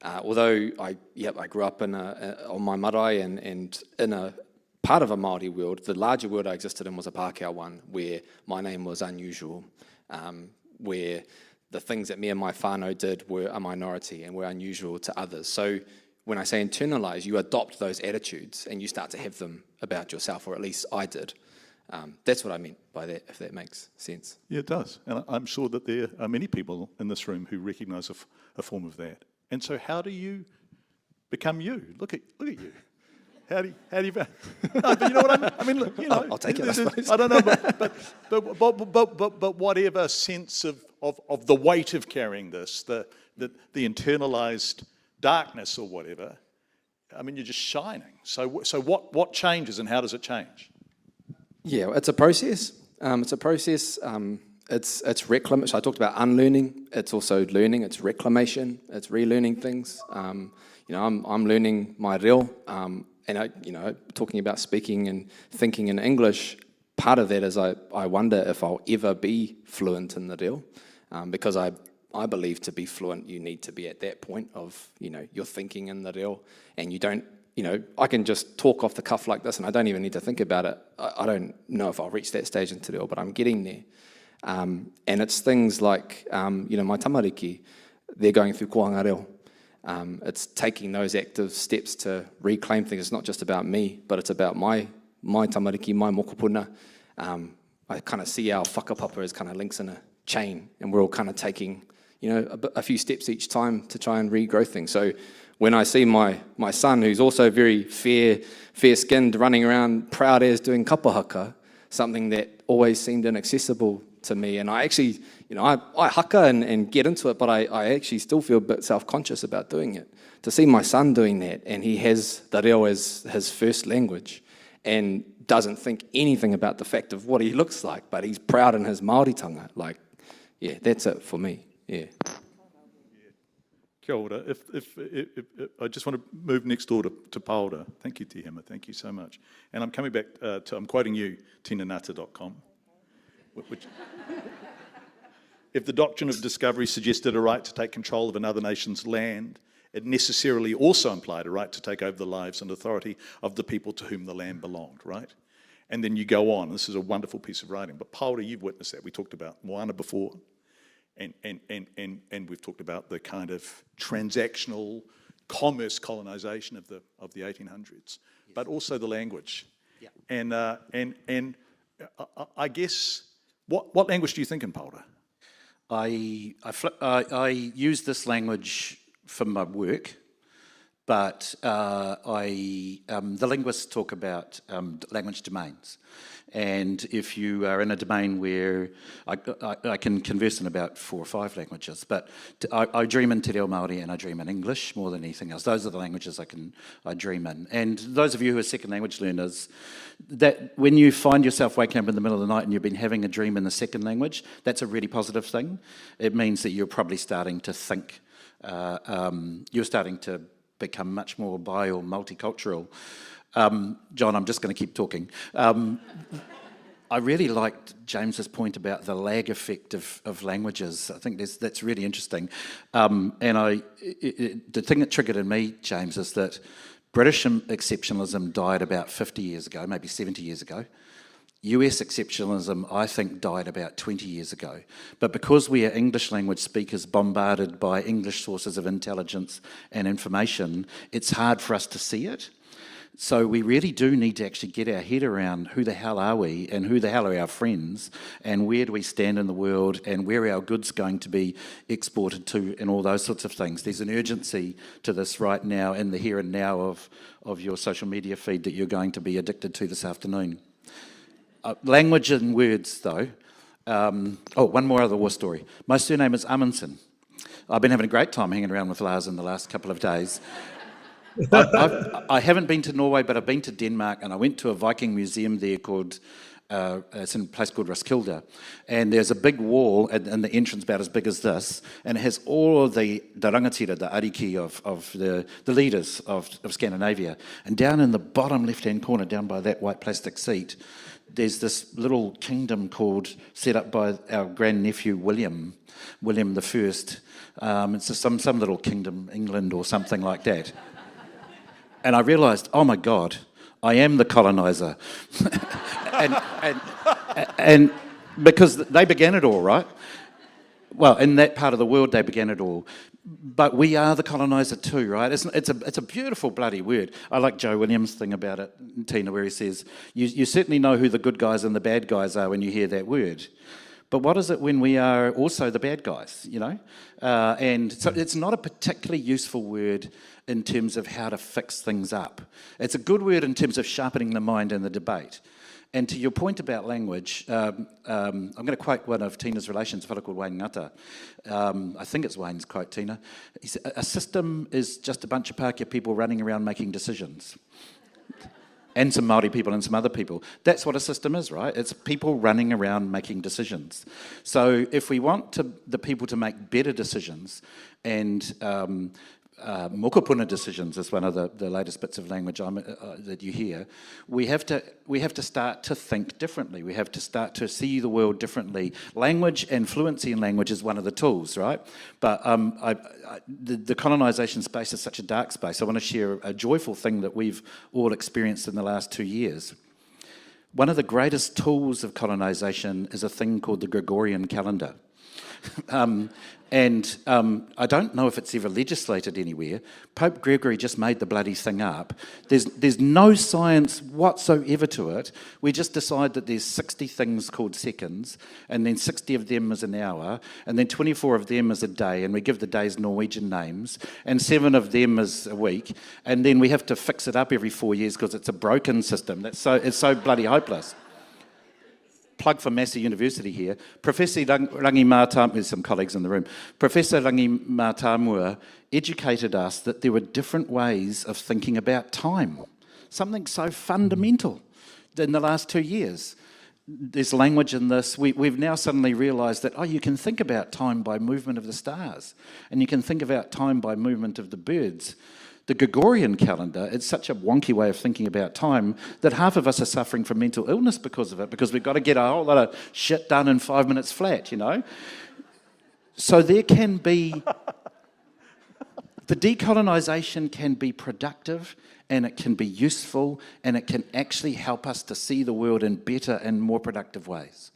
Although I grew up on my marae and in a part of a Māori world, the larger world I existed in was a Pākehā one, where my name was unusual, where the things that me and my whānau did were a minority and were unusual to others. So when I say internalise, you adopt those attitudes and you start to have them about yourself, or at least I did. That's what I meant by that, if that makes sense. Yeah, it does. And I'm sure that there are many people in this room who recognise a form of that. And so, how do you become you? Look at you. How do you? No, but you know what I mean. Look, I'll take it. I suppose. I don't know, but whatever sense of the weight of carrying this, the internalized darkness or whatever. I mean, you're just shining. So what changes, and how does it change? Yeah, it's a process. It's reclamation. So I talked about unlearning. It's also learning. It's reclamation. It's relearning things. I'm learning my reo, and talking about speaking and thinking in English. Part of that is I wonder if I'll ever be fluent in the reo, because I believe to be fluent you need to be at that point of you're thinking in the reo, and you don't. I can just talk off the cuff like this, and I don't even need to think about it. I don't know if I'll reach that stage in te reo, but I'm getting there. And it's things like, my tamariki, they're going through kohanga reo. It's taking those active steps to reclaim things. It's not just about me, but it's about my tamariki, my mokopuna. I kind of see our whakapapa as kind of links in a chain, and we're all kind of taking, a few steps each time to try and regrow things. So when I see my son, who's also very fair-skinned, running around proud as doing kapahaka, something that always seemed inaccessible to me, and I actually, I haka and get into it, but I actually still feel a bit self-conscious about doing it. To see my son doing that, and he has the reo as his first language, and doesn't think anything about the fact of what he looks like, but he's proud in his Māoritanga. That's it for me. Yeah. Kia ora. If I just want to move next door to Paora. Thank you, Tῑhema. Thank you so much. And I'm coming back I'm quoting you, tinangata.com. Which, if the doctrine of discovery suggested a right to take control of another nation's land, it necessarily also implied a right to take over the lives and authority of the people to whom the land belonged, right? And then you go on. This is a wonderful piece of writing. But Paora, you've witnessed that. We talked about Moana before. And we've talked about the kind of transactional commerce colonisation of the 1800s, yes. But also the language. Yeah. And I guess, what language do you think in Paora? I use this language for my work, but the linguists talk about language domains. And if you are in a domain where I can converse in about 4 or 5 languages, but I dream in Te Reo Māori and I dream in English more than anything else. Those are the languages I dream in. And those of you who are second language learners, that when you find yourself waking up in the middle of the night and you've been having a dream in the second language, that's a really positive thing. It means that you're probably starting to think, you're starting to become much more bi or multicultural. John, I'm just going to keep talking. I really liked James's point about the lag effect of languages. I think that's really interesting. And the thing that triggered in me, James, is that British exceptionalism died about 50 years ago, maybe 70 years ago. US exceptionalism, I think, died about 20 years ago. But because we are English language speakers bombarded by English sources of intelligence and information, it's hard for us to see it. So we really do need to actually get our head around who the hell are we and who the hell are our friends and where do we stand in the world and where are our goods going to be exported to and all those sorts of things. There's an urgency to this right now in the here and now of your social media feed that you're going to be addicted to this afternoon. Language and words, though. One more other war story. My surname is Ammunson. I've been having a great time hanging around with Lars in the last couple of days. I haven't been to Norway, but I've been to Denmark, and I went to a Viking museum there called, it's in a place called Roskilde, and there's a big wall in the entrance about as big as this, and it has all of the rangatira, the ariki of the leaders of Scandinavia. And down in the bottom left-hand corner, down by that white plastic seat, there's this little kingdom set up by our grandnephew William the First. It's some little kingdom, England or something like that. And I realised, oh my God, I am the coloniser. and because they began it all, right? Well, in that part of the world, they began it all. But we are the coloniser too, right? It's a beautiful bloody word. I like Joe Williams' thing about it, Tina, where he says, you certainly know who the good guys and the bad guys are when you hear that word. But what is it when we are also the bad guys, you know? And so it's not a particularly useful word in terms of how to fix things up. It's a good word in terms of sharpening the mind in the debate. And to your point about language, I'm going to quote one of Tina's relations, a fellow called Wayne Ngata. I think it's Wayne's quote, Tina. He said, a system is just a bunch of Pākehā people running around making decisions. And some Māori people and some other people. That's what a system is, right? It's people running around making decisions. So if we want the people to make better decisions and mokopuna decisions is one of the latest bits of language that you hear. We have to start to think differently. We have to start to see the world differently. Language and fluency in language is one of the tools, right? But the colonisation space is such a dark space. I want to share a joyful thing that we've all experienced in the last 2 years. One of the greatest tools of colonisation is a thing called the Gregorian calendar. I don't know if it's ever legislated anywhere. Pope Gregory just made the bloody thing up. There's no science whatsoever to it. We just decide that there's 60 things called seconds, and then 60 of them is an hour, and then 24 of them is a day, and we give the days Norwegian names, and 7 of them is a week, and then we have to fix it up every 4 years because it's a broken system. It's so bloody hopeless. Plug for Massey University here. Professor Rangitāne, there's some colleagues in the room. Professor Rangitāne educated us that there were different ways of thinking about time. Something so fundamental in the last 2 years. there's language in this. We've now suddenly realised that, you can think about time by movement of the stars, and you can think about time by movement of the birds. The Gregorian calendar, it's such a wonky way of thinking about time that half of us are suffering from mental illness because of it, because we've got to get a whole lot of shit done in 5 minutes flat, So there can be... The decolonisation can be productive, and it can be useful, and it can actually help us to see the world in better and more productive ways.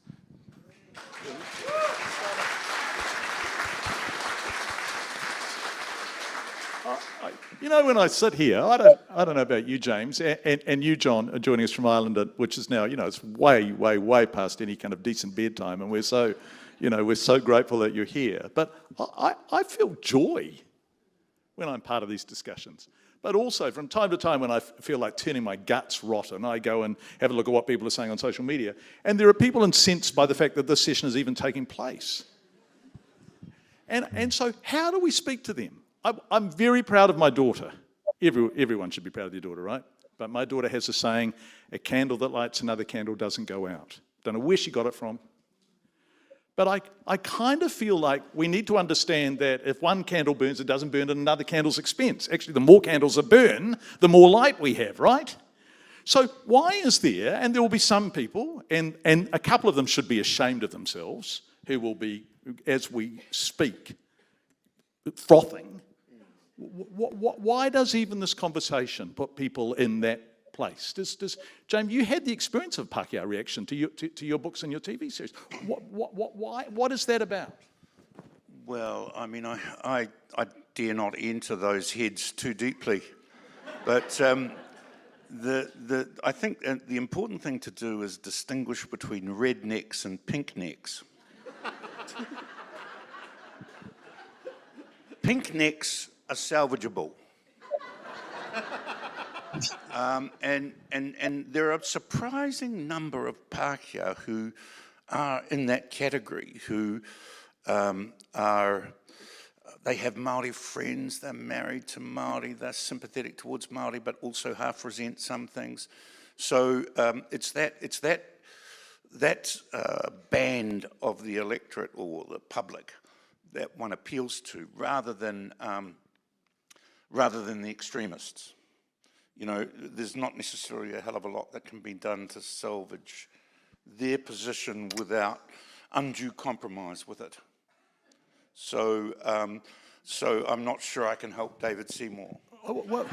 When I sit here, I don't know about you, James, and you, John, joining us from Ireland, which is now, it's way, way, way past any kind of decent bedtime, and we're so grateful that you're here. But I feel joy when I'm part of these discussions. But also, from time to time, when I feel like turning my guts rotten, I go and have a look at what people are saying on social media. And there are people incensed by the fact that this session is even taking place. And so how do we speak to them? I'm very proud of my daughter. Everyone should be proud of their daughter, right? But my daughter has a saying, a candle that lights another candle doesn't go out. Don't know where she got it from. But I kind of feel like we need to understand that if one candle burns, it doesn't burn at another candle's expense. Actually, the more candles that burn, the more light we have, right? So why is there, and there will be some people, and a couple of them should be ashamed of themselves, who will be, as we speak, frothing. Why does even this conversation put people in that place? James, you had the experience of Pākehā reaction to your books and your TV series. What is that about? Well, I mean, I dare not enter those heads too deeply, but I think the important thing to do is distinguish between rednecks and pink necks. Pink necks are salvageable. And there are a surprising number of Pākehā who are in that category, who they have Māori friends, they're married to Māori, they're sympathetic towards Māori, but also half resent some things. So it's that band of the electorate or the public that one appeals to, rather than the extremists. There's not necessarily a hell of a lot that can be done to salvage their position without undue compromise with it. So I'm not sure I can help David Seymour. Well,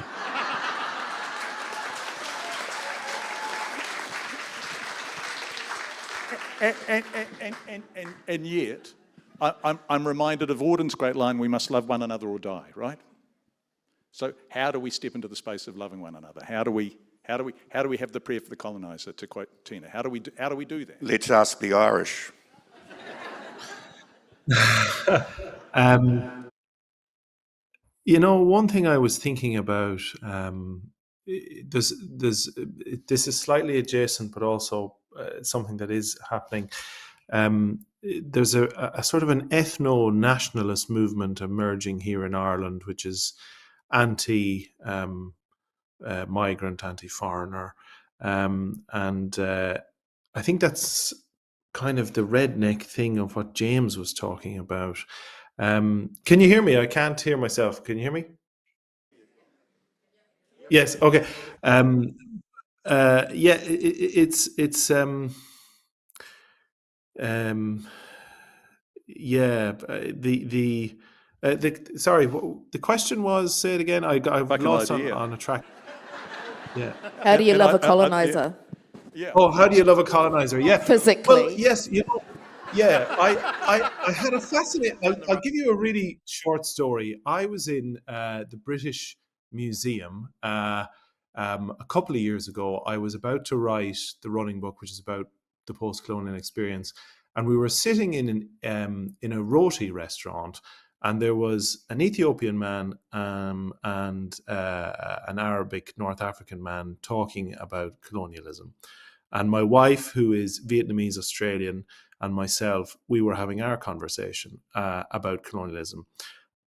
and yet, I'm reminded of Auden's great line, we must love one another or die, right? So how do we step into the space of loving one another? How do we have the prayer for the coloniser, to quote Tina? How do we do that? Let's ask the Irish. One thing I was thinking about, this is slightly adjacent, but also something that is happening. There's a sort of an ethno-nationalist movement emerging here in Ireland, which is anti-migrant, anti-foreigner. And I think that's kind of the redneck thing of what James was talking about. Can you hear me? I can't hear myself. Can you hear me? Yes. Okay. Sorry, the question was, say it again. I've lost on a track. Yeah. How do you love a colonizer? Yeah. Oh, how do you love a colonizer? Yeah. Physically. Well, yes, yeah. I had a fascinating. I'll give you a really short story. I was in the British Museum a couple of years ago. I was about to write the running book, which is about the post-colonial experience, and we were sitting in a roti restaurant, and there was an Ethiopian man and an Arabic North African man talking about colonialism. And my wife, who is Vietnamese Australian, and myself, we were having our conversation about colonialism.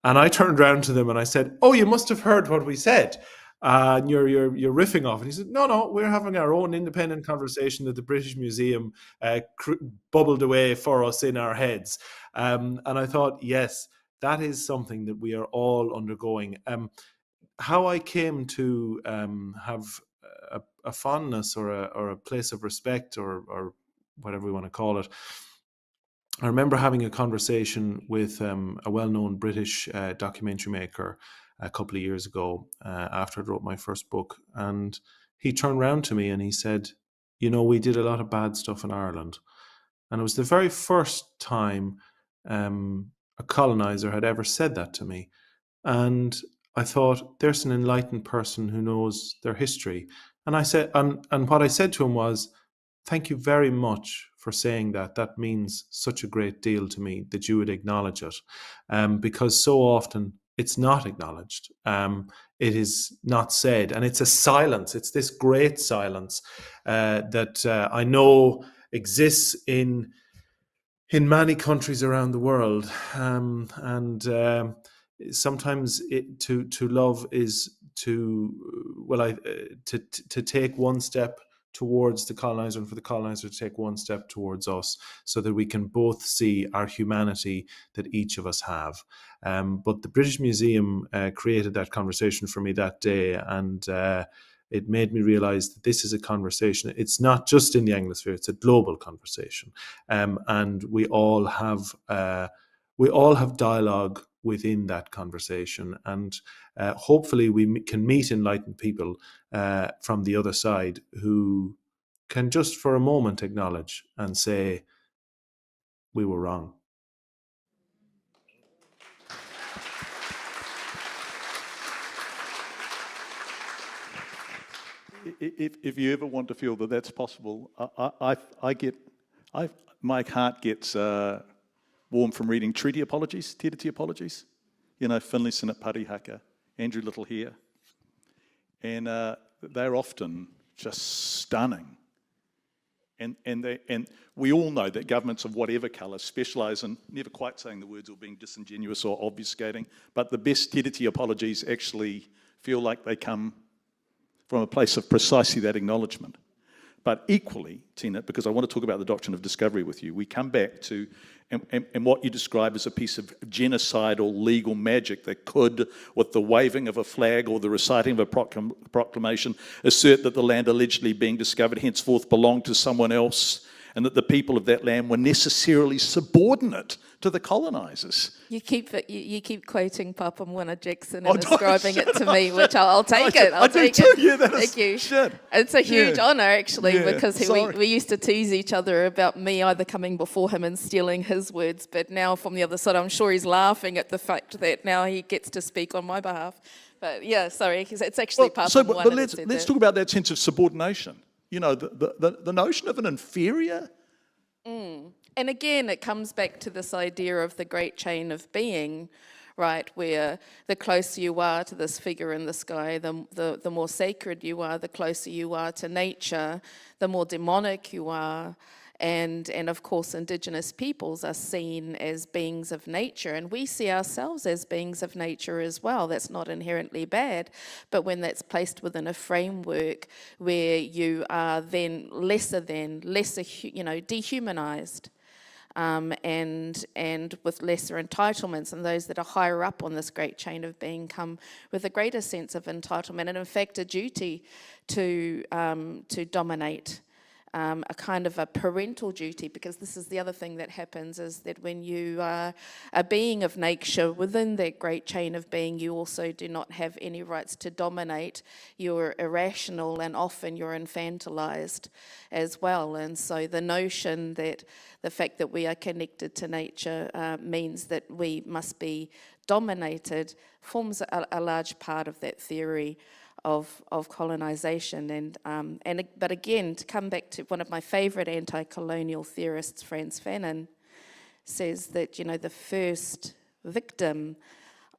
And I turned around to them and I said, "Oh, you must have heard what we said." And you're riffing off. And he said, no, we're having our own independent conversation that the British Museum bubbled away for us in our heads. And I thought, yes, that is something that we are all undergoing. How I came to have a fondness or a place of respect or whatever we want to call it, I remember having a conversation with a well-known British documentary maker a couple of years ago after I wrote my first book. And he turned around to me and he said, we did a lot of bad stuff in Ireland. And it was the very first time a colonizer had ever said that to me. And I thought, there's an enlightened person who knows their history. And I said, and what I said to him was, thank you very much for saying that. That means such a great deal to me that you would acknowledge it, because so often it's not acknowledged. It is not said, and it's a silence. It's this great silence that I know exists in many countries around the world, and sometimes to love is to take one step towards the colonizer and for the colonizer to take one step towards us so that we can both see our humanity that each of us have. But the British Museum created that conversation for me that day, and it made me realize that this is a conversation. It's not just in the Anglosphere, it's a global conversation. And we all have dialogue within that conversation, and hopefully we can meet enlightened people from the other side who can just for a moment acknowledge and say, we were wrong. If you ever want to feel that that's possible, my heart gets warm from reading treaty apologies, Te Tiriti apologies. Finlayson at Parihaka, Andrew Little here. And they're often just stunning. And we all know that governments of whatever colour specialise in never quite saying the words or being disingenuous or obfuscating, but the best Te Tiriti apologies actually feel like they come from a place of precisely that acknowledgement. But equally, Tina, because I want to talk about the doctrine of discovery with you, we come back to, and what you describe as a piece of genocidal legal magic that could, with the waving of a flag or the reciting of a proclamation, assert that the land allegedly being discovered henceforth belonged to someone else, and that the people of that land were necessarily subordinate to the colonisers. You keep quoting Papa Moana Jackson and ascribing it to me, which I'll take it. I'll take it. Yeah, Thank you. Shit. It's a huge honour, actually, Yeah, because we used to tease each other about me either coming before him and stealing his words, but now from the other side, I'm sure he's laughing at the fact that now he gets to speak on my behalf. But yeah, sorry, because it's actually Papa Moana. But let's talk about that sense of subordination. The notion of an inferior. And again, it comes back to this idea of the great chain of being, right, where the closer you are to this figure in the sky, the more sacred you are, the closer you are to nature, the more demonic you are. And of course, Indigenous peoples are seen as beings of nature, and we see ourselves as beings of nature as well. That's not inherently bad, but when that's placed within a framework where you are then lesser, dehumanized, and with lesser entitlements, and those that are higher up on this great chain of being come with a greater sense of entitlement, and in fact a duty to dominate. A kind of a parental duty, because this is the other thing that happens, is that when you are a being of nature within that great chain of being, you also do not have any rights to dominate. You're irrational, and often you're infantilized as well. And so the notion that the fact that we are connected to nature means that we must be dominated forms a large part of that theory of colonisation. But again, to come back to one of my favourite anti-colonial theorists, Frantz Fanon, says that, the first victim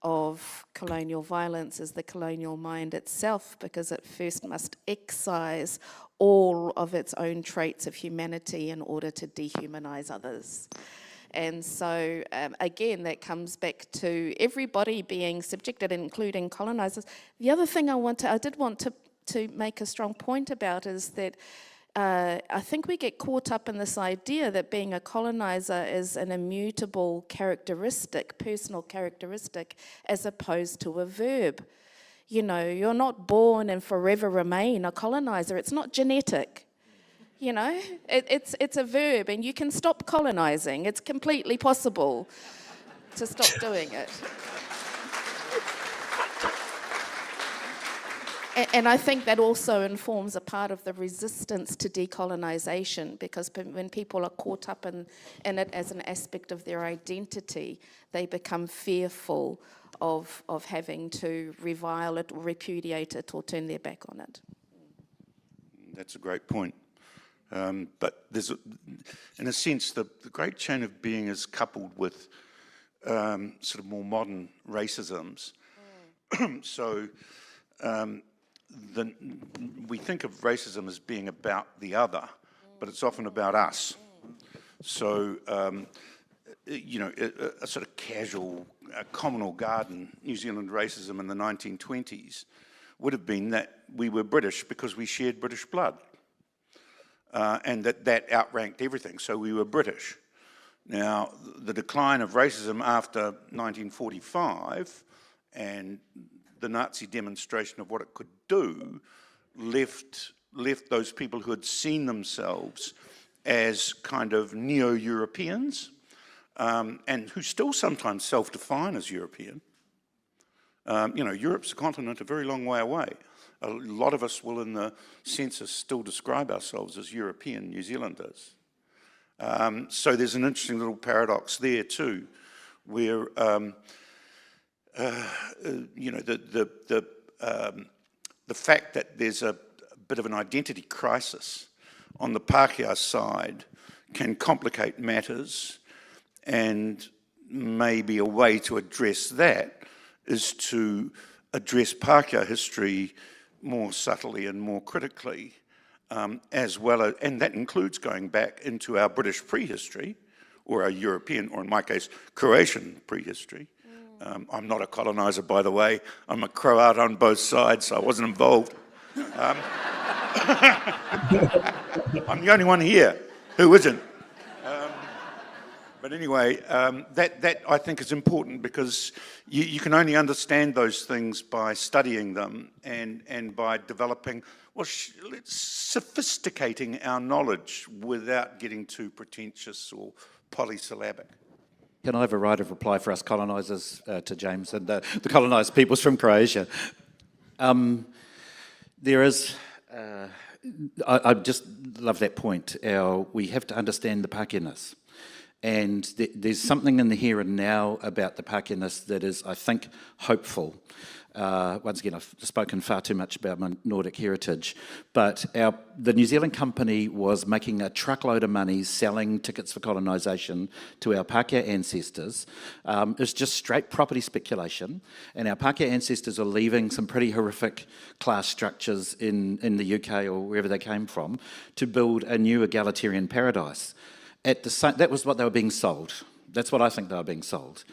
of colonial violence is the colonial mind itself, because it first must excise all of its own traits of humanity in order to dehumanise others. And so, again, that comes back to everybody being subjected, including colonisers. The other thing I did want to make a strong point about is that I think we get caught up in this idea that being a coloniser is an immutable characteristic, personal characteristic, as opposed to a verb. You know, you're not born and forever remain a coloniser. It's not genetic. You know, it's a verb, and you can stop colonising. It's completely possible to stop doing it. And I think that also informs a part of the resistance to decolonisation, because when people are caught up in it as an aspect of their identity, they become fearful of having to revile it or repudiate it or turn their back on it. That's a great point. But there's, in a sense, the great chain of being is coupled with sort of more modern racisms. So we think of racism as being about the other, but it's often about us. So, you know, a sort of casual, communal garden New Zealand racism in the 1920s would have been that we were British because we shared British blood. And that outranked everything, so we were British. Now, the decline of racism after 1945 and the Nazi demonstration of what it could do left those people who had seen themselves as kind of neo-Europeans and who still sometimes self-define as European. You know, Europe's a continent a very long way away. A lot of us will in the census still describe ourselves as European New Zealanders. So there's an interesting little paradox there too, where you know, the fact that there's a bit of an identity crisis on the Pākehā side can complicate matters, and maybe a way to address that is to address Pākehā history more subtly and more critically, as well as, and that includes going back into our British prehistory, or our European, or in my case, Croatian prehistory. I'm not a coloniser, by the way. I'm a Croat on both sides, so I wasn't involved. I'm the only one here who isn't. But anyway, that I think is important, because you can only understand those things by studying them and by developing, well, sophisticating our knowledge without getting too pretentious or polysyllabic. Can I have a right of reply for us colonisers to James and the colonised peoples from Croatia? There is, I just love that point. We have to understand the Pākehā-ness. And there's something in the here and now about the Pākehā-ness that is, I think, hopeful. Once again, I've spoken far too much about my Nordic heritage, but the New Zealand company was making a truckload of money selling tickets for colonisation to our Pākehā ancestors. It's just straight property speculation, and our Pākehā ancestors are leaving some pretty horrific class structures in the UK or wherever they came from to build a new egalitarian paradise. That was what they were being sold. That's what I think they were being sold.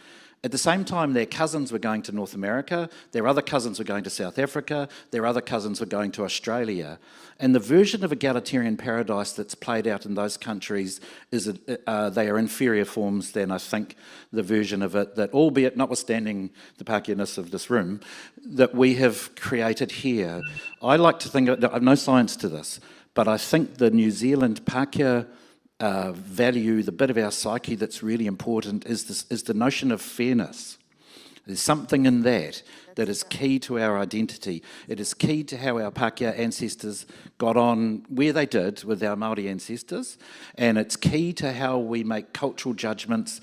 At the same time, their cousins were going to North America, their other cousins were going to South Africa, their other cousins were going to Australia. And the version of egalitarian paradise that's played out in those countries is they are inferior forms than, I think, the version of it that, albeit notwithstanding the Pākehā-ness of this room, that we have created here. I like to think, I have no science to this, but I think the New Zealand Pākehā value, the bit of our psyche that's really important is the notion of fairness. There's something in that is key to our identity. It is key to how our Pākehā ancestors got on where they did with our Māori ancestors, and it's key to how we make cultural judgments.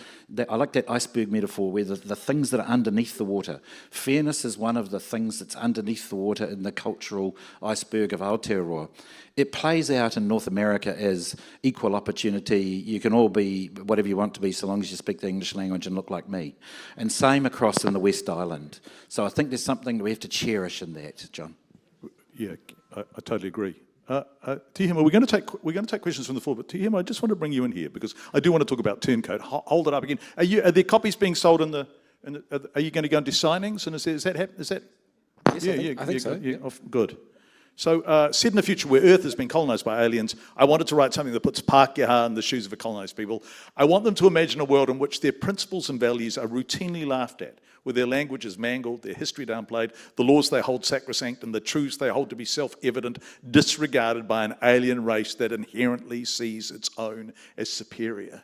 I like that iceberg metaphor, where the things that are underneath the water. Fairness is one of the things that's underneath the water in the cultural iceberg of Aotearoa. It plays out in North America as equal opportunity. You can all be whatever you want to be so long as you speak the English language and look like me. And same across in the West Island. So I think there's something we have to cherish in that, John. Yeah, I totally agree. Tῑhema, we're going to take questions from the floor, but Tῑhema, I just want to bring you in here because I do want to talk about turncoat. Hold it up again. Are there copies being sold are you going to go and do signings? And is that happening? Yes, I think so. Yeah. Good. So, set in a future where Earth has been colonised by aliens, I wanted to write something that puts Pākehā in the shoes of a colonised people. I want them to imagine a world in which their principles and values are routinely laughed at, where their language is mangled, their history downplayed, the laws they hold sacrosanct, and the truths they hold to be self-evident disregarded by an alien race that inherently sees its own as superior.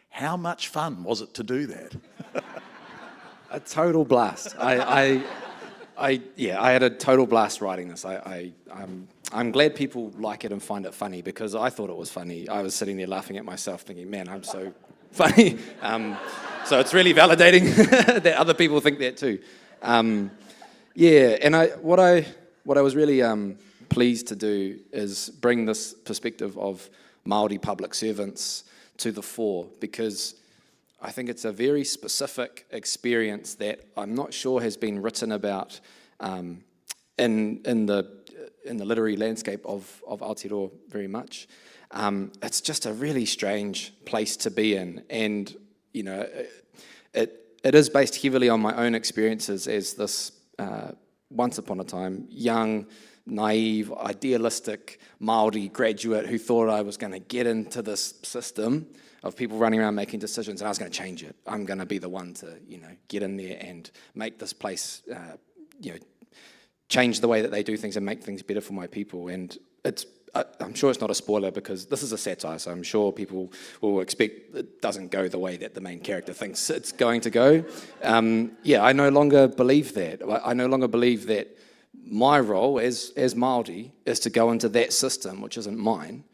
How much fun was it to do that? A total blast. I had a total blast writing this. I'm glad people like it and find it funny because I thought it was funny. I was sitting there laughing at myself thinking, man, I'm so funny. So it's really validating that other people think that too. And what I was really pleased to do is bring this perspective of Māori public servants to the fore because I think it's a very specific experience that I'm not sure has been written about in the literary landscape of Aotearoa very much. It's just a really strange place to be in, and you know, it is based heavily on my own experiences as this once upon a time young, naive, idealistic Māori graduate who thought I was going to get into this system of people running around making decisions, and I was going to change it. I'm going to be the one to, get in there and make this place, change the way that they do things and make things better for my people. And I'm sure it's not a spoiler because this is a satire, so I'm sure people will expect it doesn't go the way that the main character thinks it's going to go. I no longer believe that. I no longer believe that my role as Māori is to go into that system, which isn't mine,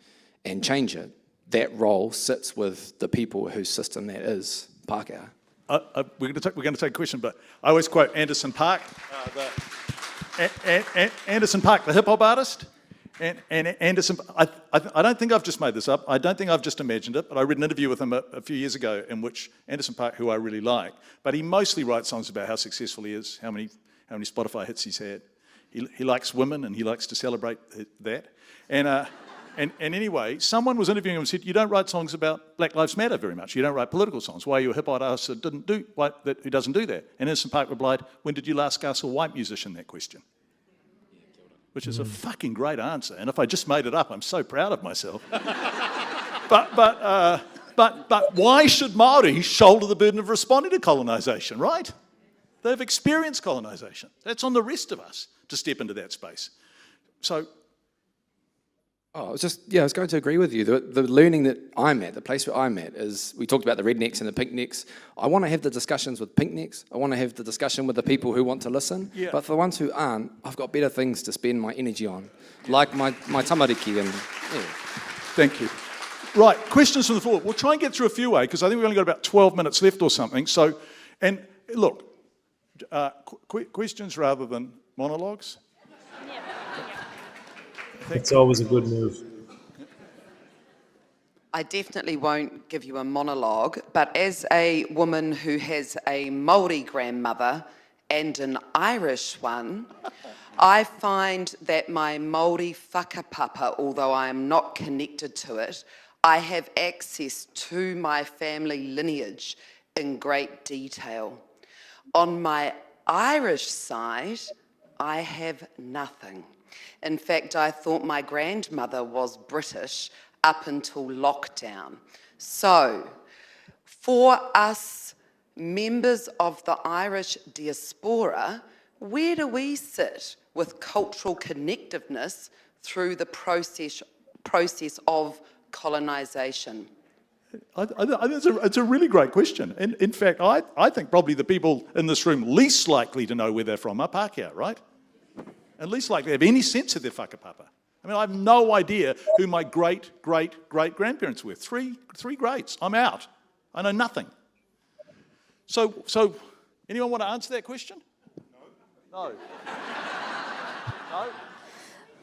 and change it. That role sits with the people whose system that is, Pākehā. We're going to take a question, but I always quote Anderson .Paak, Anderson .Paak, the hip hop artist. And Anderson, I don't think I've just made this up. I don't think I've just imagined it. But I read an interview with him a few years ago in which Anderson .Paak, who I really like, but he mostly writes songs about how successful he is, how many Spotify hits he's had. He likes women and he likes to celebrate that. And anyway, someone was interviewing him and said, "You don't write songs about Black Lives Matter very much. You don't write political songs. Why are you a hip hop artist who doesn't do that?" And Anderson .Paak replied, "When did you last ask a white musician that question?" Which is a fucking great answer. And if I just made it up, I'm so proud of myself. But why should Māori shoulder the burden of responding to colonisation, right? They've experienced colonisation. That's on the rest of us to step into that space. So... I was going to agree with you. The learning that I'm at, the place where I'm at, is we talked about the rednecks and the pinknecks. I want to have the discussions with pinknecks. I want to have the discussion with the people who want to listen. Yeah. But for the ones who aren't, I've got better things to spend my energy on, like my tamariki and... Yeah. Thank you. Right, questions from the floor. We'll try and get through a few, because I think we've only got about 12 minutes left or something. So, and look, questions rather than monologues. It's always a good move. I definitely won't give you a monologue, but as a woman who has a Māori grandmother and an Irish one, I find that my Māori whakapapa, although I am not connected to it, I have access to my family lineage in great detail. On my Irish side, I have nothing. In fact, I thought my grandmother was British up until lockdown. So, for us members of the Irish diaspora, where do we sit with cultural connectiveness through the process of colonisation? I think it's a really great question. And in fact, I think probably the people in this room least likely to know where they're from are Pākehā, right? At least like they have any sense of their whakapapa. I mean, I have no idea who my great-great-great-grandparents were. Three greats. I'm out. I know nothing. So, anyone want to answer that question? No. No?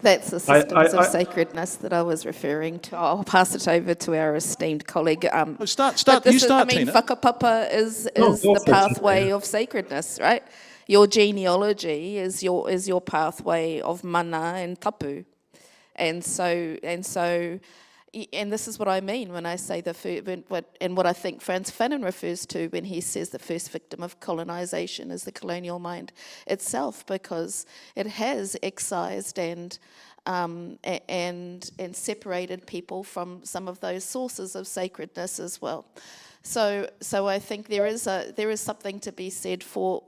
That's the systems of sacredness that I was referring to. I'll pass it over to our esteemed colleague. Start, Tina. Whakapapa is the pathway of sacredness, right? Your genealogy is your pathway of mana and tapu. And this is what I mean when I say what I think Frantz Fanon refers to when he says the first victim of colonisation is the colonial mind itself, because it has excised and separated people from some of those sources of sacredness as well. So I think there is something to be said for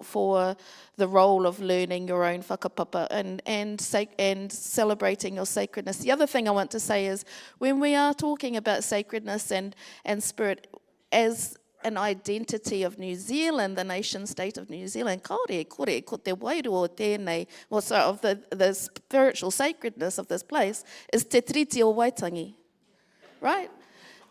the role of learning your own whakapapa and celebrating your sacredness. The other thing I want to say is, when we are talking about sacredness and spirit as an identity of New Zealand, the nation state of New Zealand, kaore, kore, ko te wairua tēnei, of the spiritual sacredness of this place, is Te Tiriti o Waitangi, right?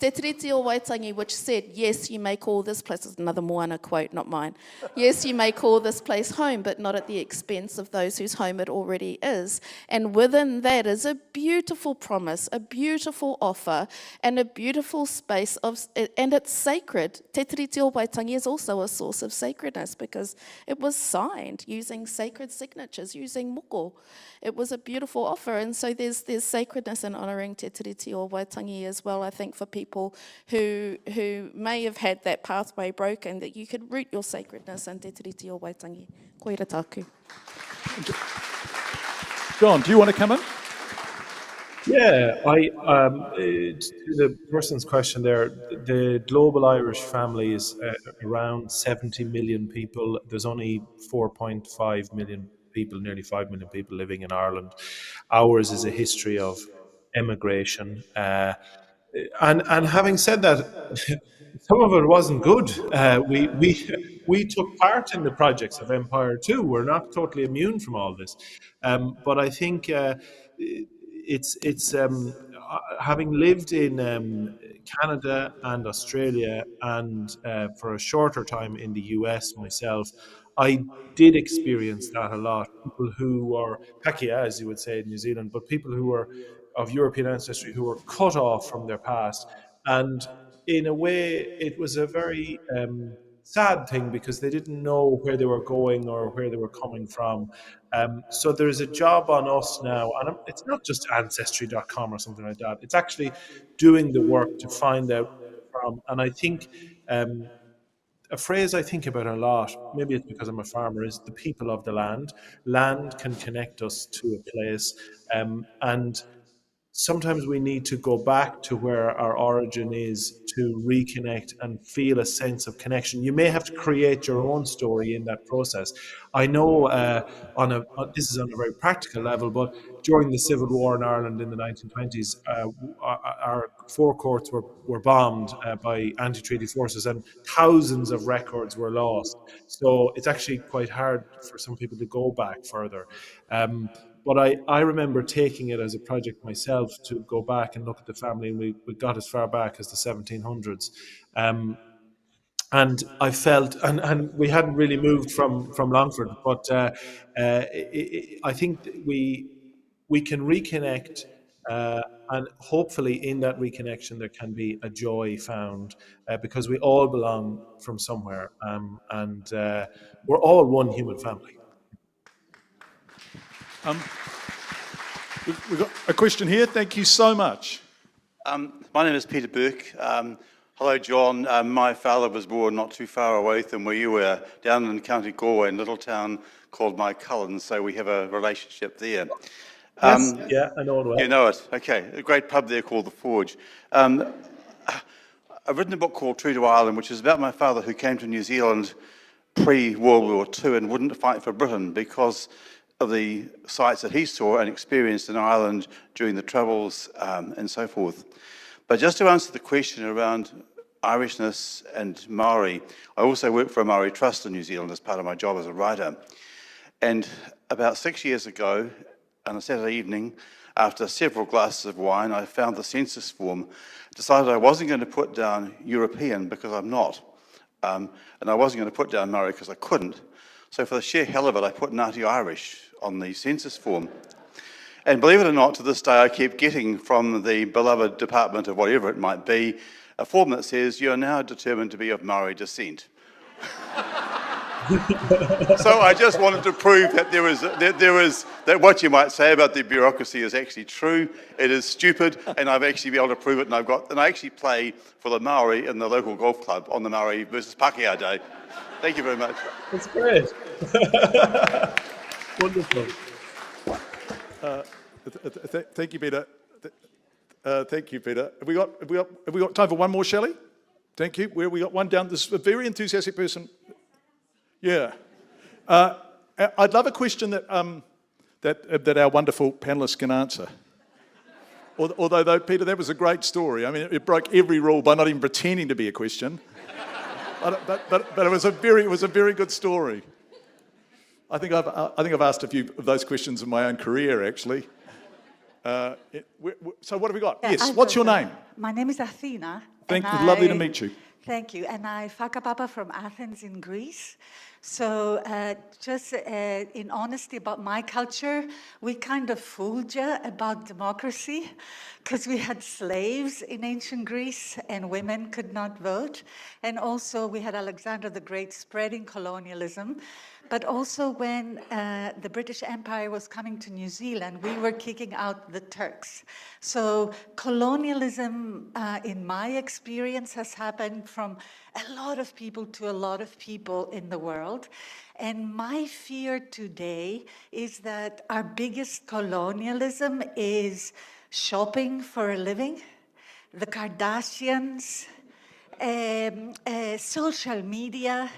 Te Tiriti o Waitangi, which said, yes, you may call this place, is another Moana quote, not mine. Yes, you may call this place home, but not at the expense of those whose home it already is. And within that is a beautiful promise, a beautiful offer, and a beautiful space and it's sacred. Te Tiriti o Waitangi is also a source of sacredness because it was signed using sacred signatures, using moko. It was a beautiful offer, and so there's sacredness in honouring Te Tiriti o Waitangi as well, I think, for people who may have had that pathway broken, that you could root your sacredness in Te Tiriti o Waitangi. Koira tāku. John, do you want to come in? Yeah, to the person's question there, the global Irish family is around 70 million people. There's only 4.5 million people, nearly 5 million people living in Ireland. Ours is a history of emigration. And having said that, some of it wasn't good. We took part in the projects of Empire too. We're not totally immune from all this, but I think it's having lived in Canada and Australia and for a shorter time in the US myself, I did experience that a lot. People who are Pakia, as you would say in New Zealand, but people who were of European ancestry who were cut off from their past. And in a way, it was a very sad thing because they didn't know where they were going or where they were coming from. So there's a job on us now, and it's not just ancestry.com or something like that. It's actually doing the work to find out where they're from. And I think a phrase I think about a lot, maybe it's because I'm a farmer, is the people of the land. Land can connect us to a place, and sometimes we need to go back to where our origin is to reconnect and feel a sense of connection. You may have to create your own story in that process. I know this is on a very practical level, but during the Civil War in Ireland in the 1920s, our forecourts were bombed by anti-treaty forces and thousands of records were lost. So it's actually quite hard for some people to go back further. But I remember taking it as a project myself to go back and look at the family, and we got as far back as the 1700s. And I felt, and we hadn't really moved from Longford, but I think that we can reconnect, and hopefully in that reconnection there can be a joy found, because we all belong from somewhere, and we're all one human family. We've got a question here. Thank you so much. My name is Peter Burke. Hello, John. My father was born not too far away from where you were, down in County Galway, in a little town called Mycullen, so we have a relationship there. Yes, yeah, I know it well. You know it, okay. A great pub there called The Forge. I've written a book called True to Ireland, which is about my father who came to New Zealand pre-World War II and wouldn't fight for Britain because of the sights that he saw and experienced in Ireland during the Troubles and so forth. But just to answer the question around Irishness and Maori, I also work for a Maori trust in New Zealand as part of my job as a writer. And about 6 years ago, on a Saturday evening, after several glasses of wine, I found the census form, decided I wasn't going to put down European because I'm not, and I wasn't going to put down Maori because I couldn't. So for the sheer hell of it, I put Ngāti Irish on the census form. And believe it or not, to this day, I keep getting from the beloved department of whatever it might be, a form that says, you're now determined to be of Maori descent. So I just wanted to prove that that what you might say about the bureaucracy is actually true. It is stupid, and I've actually been able to prove it. And I actually play for the Maori in the local golf club on the Maori versus Pākehā Day. Thank you very much. That's great. Wonderful. Thank you, Peter. Thank you, Peter. Have we got time for one more, Shelley? Thank you. We got one down. This is a very enthusiastic person. Yeah. I'd love a question that our wonderful panellists can answer. Although, though, Peter, that was a great story. I mean, it broke every rule by not even pretending to be a question. But it was a very good story. I think I've asked a few of those questions in my own career, actually. So what have we got? Yeah, yes. What's your name? My name is Athena. Lovely to meet you. Thank you. And I whakapapa from Athens in Greece. So just in honesty about my culture, we kind of fooled you about democracy because we had slaves in ancient Greece and women could not vote. And also we had Alexander the Great spreading colonialism. But also when the British Empire was coming to New Zealand, we were kicking out the Turks. So colonialism, in my experience, has happened from a lot of people to a lot of people in the world. And my fear today is that our biggest colonialism is shopping for a living, the Kardashians, social media,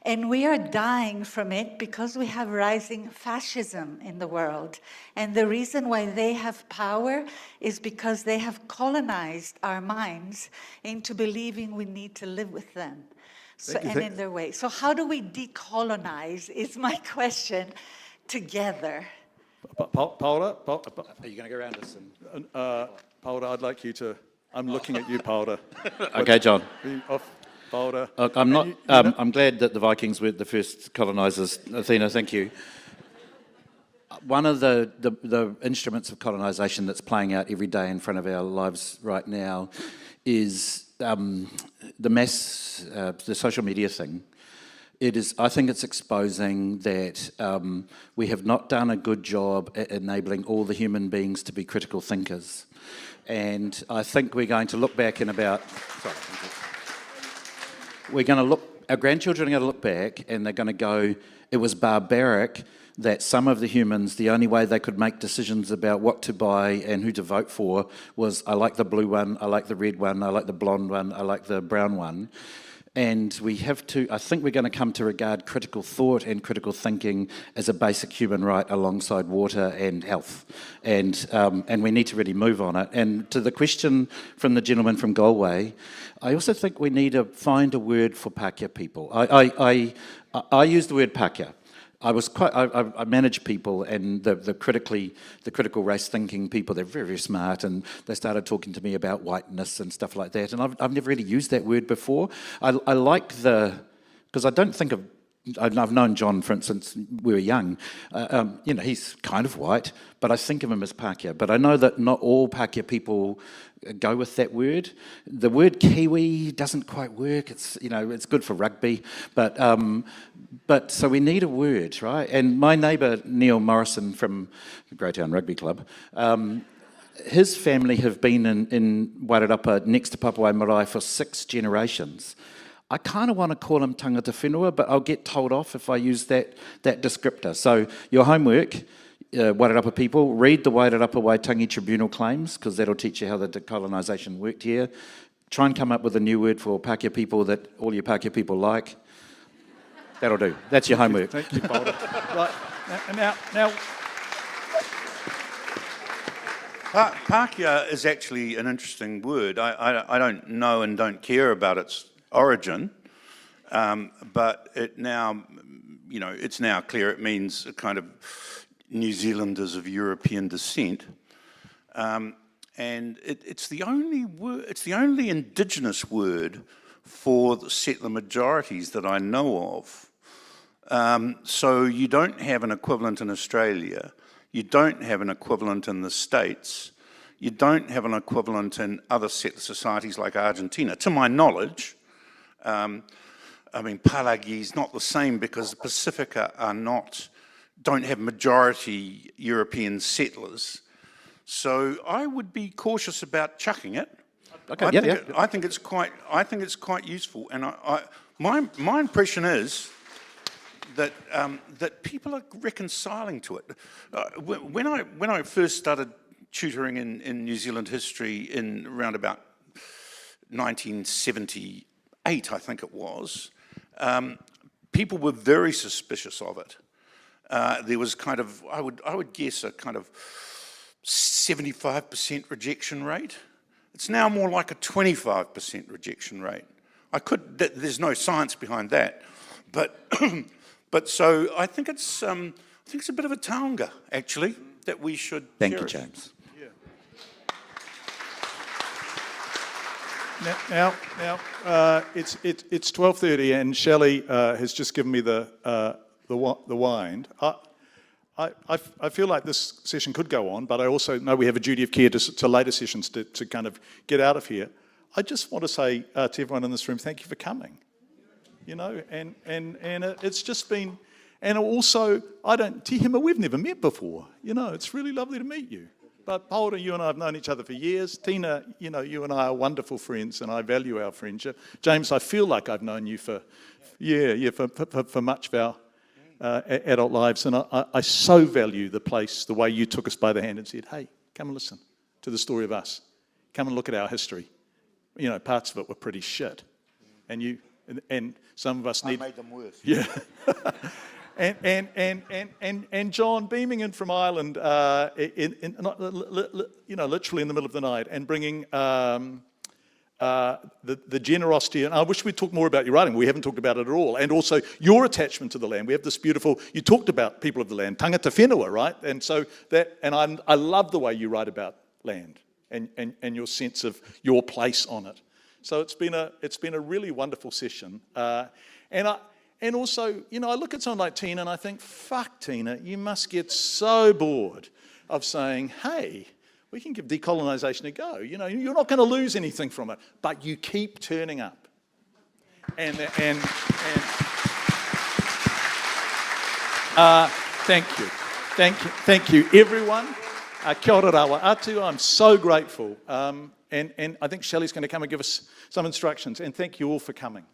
and we are dying from it because we have rising fascism in the world. And the reason why they have power is because they have colonized our minds into believing we need to live with them. So, and in their way. So how do we decolonize is my question together. Paora? Are you going to go around us? Paora, I'd like you to... I'm looking at you, Paora. Okay, John. Paora. I'm glad that the Vikings were the first colonisers. Athena, thank you. One of the instruments of colonisation that's playing out every day in front of our lives right now is the social media thing. I think it's exposing that we have not done a good job at enabling all the human beings to be critical thinkers. And I think we're going to look back in about... Our grandchildren are going to look back and they're going to go, it was barbaric that some of the humans, the only way they could make decisions about what to buy and who to vote for was, I like the blue one, I like the red one, I like the blonde one, I like the brown one. And we have to, I think we're going to come to regard critical thought and critical thinking as a basic human right alongside water and health. And we need to really move on it. And to the question from the gentleman from Galway, I also think we need to find a word for Pākehā people. I use the word Pākehā. I manage people, and the critical race thinking people, they're very, very smart, and they started talking to me about whiteness and stuff like that, and I've never really used that word before. I like because I don't think of, I've known John, for instance, we were young. He's kind of white, but I think of him as Pākehā. But I know that not all Pākehā people go with that word. The word Kiwi doesn't quite work. It's good for rugby, but so we need a word, right? And my neighbour Neil Morrison from Greytown Rugby Club, his family have been in Wairarapa next to Papawai Marae for 6 generations. I kind of want to call him tangata whenua, but I'll get told off if I use that descriptor. So your homework, Wairarapa people, read the Wairarapa Waitangi Tribunal claims, because that'll teach you how the decolonisation worked here. Try and come up with a new word for Pākehā people that all your Pākehā people like. That'll do. That's your homework. Thank you, Paora. Right, now... Pākehā is actually an interesting word. I don't know and don't care about its origin, but it's now clear it means a kind of New Zealanders of European descent, and it's the only Indigenous word for the settler majorities that I know of. So you don't have an equivalent in Australia, you don't have an equivalent in the States, you don't have an equivalent in other settler societies like Argentina, to my knowledge. I mean, Palagi is not the same because the Pacifica don't have majority European settlers. So I would be cautious about chucking it. Okay, I think it's quite useful, and my impression is that that people are reconciling to it. When I first started tutoring in New Zealand history in around about 1978, I think it was, people were very suspicious of it. There was kind of, I would guess, a kind of 75% rejection rate. It's now more like a 25% rejection rate. There's no science behind that, but so I think it's a bit of a taonga actually that we should. Thank you, cherish. James. Now, it's 12:30, and Shelley has just given me the wind. I feel like this session could go on, but I also know we have a duty of care to later sessions to kind of get out of here. I just want to say to everyone in this room, thank you for coming. You know, and it's just been, and also Tῑhema, we've never met before. You know, it's really lovely to meet you. But Paora, you and I have known each other for years. Tina, you know, you and I are wonderful friends, and I value our friendship. James, I feel like I've known you for much of our adult lives, and I so value the way you took us by the hand and said, hey, come and listen to the story of us. Come and look at our history. You know, parts of it were pretty shit. And some of us need... I made them worse. Yeah. And John beaming in from Ireland, literally in the middle of the night, and bringing the generosity. And I wish we'd talk more about your writing. We haven't talked about it at all. And also your attachment to the land. We have this beautiful. You talked about people of the land, tangata whenua, right? And so I love the way you write about land and your sense of your place on it. So it's been a really wonderful session. And also, you know, I look at someone like Tina and I think, fuck, Tina, you must get so bored of saying, hey, we can give decolonisation a go. You know, you're not going to lose anything from it, but you keep turning up. Thank you, everyone. Kia ora rawa atu. I'm so grateful. And I think Shelley's going to come and give us some instructions. And thank you all for coming.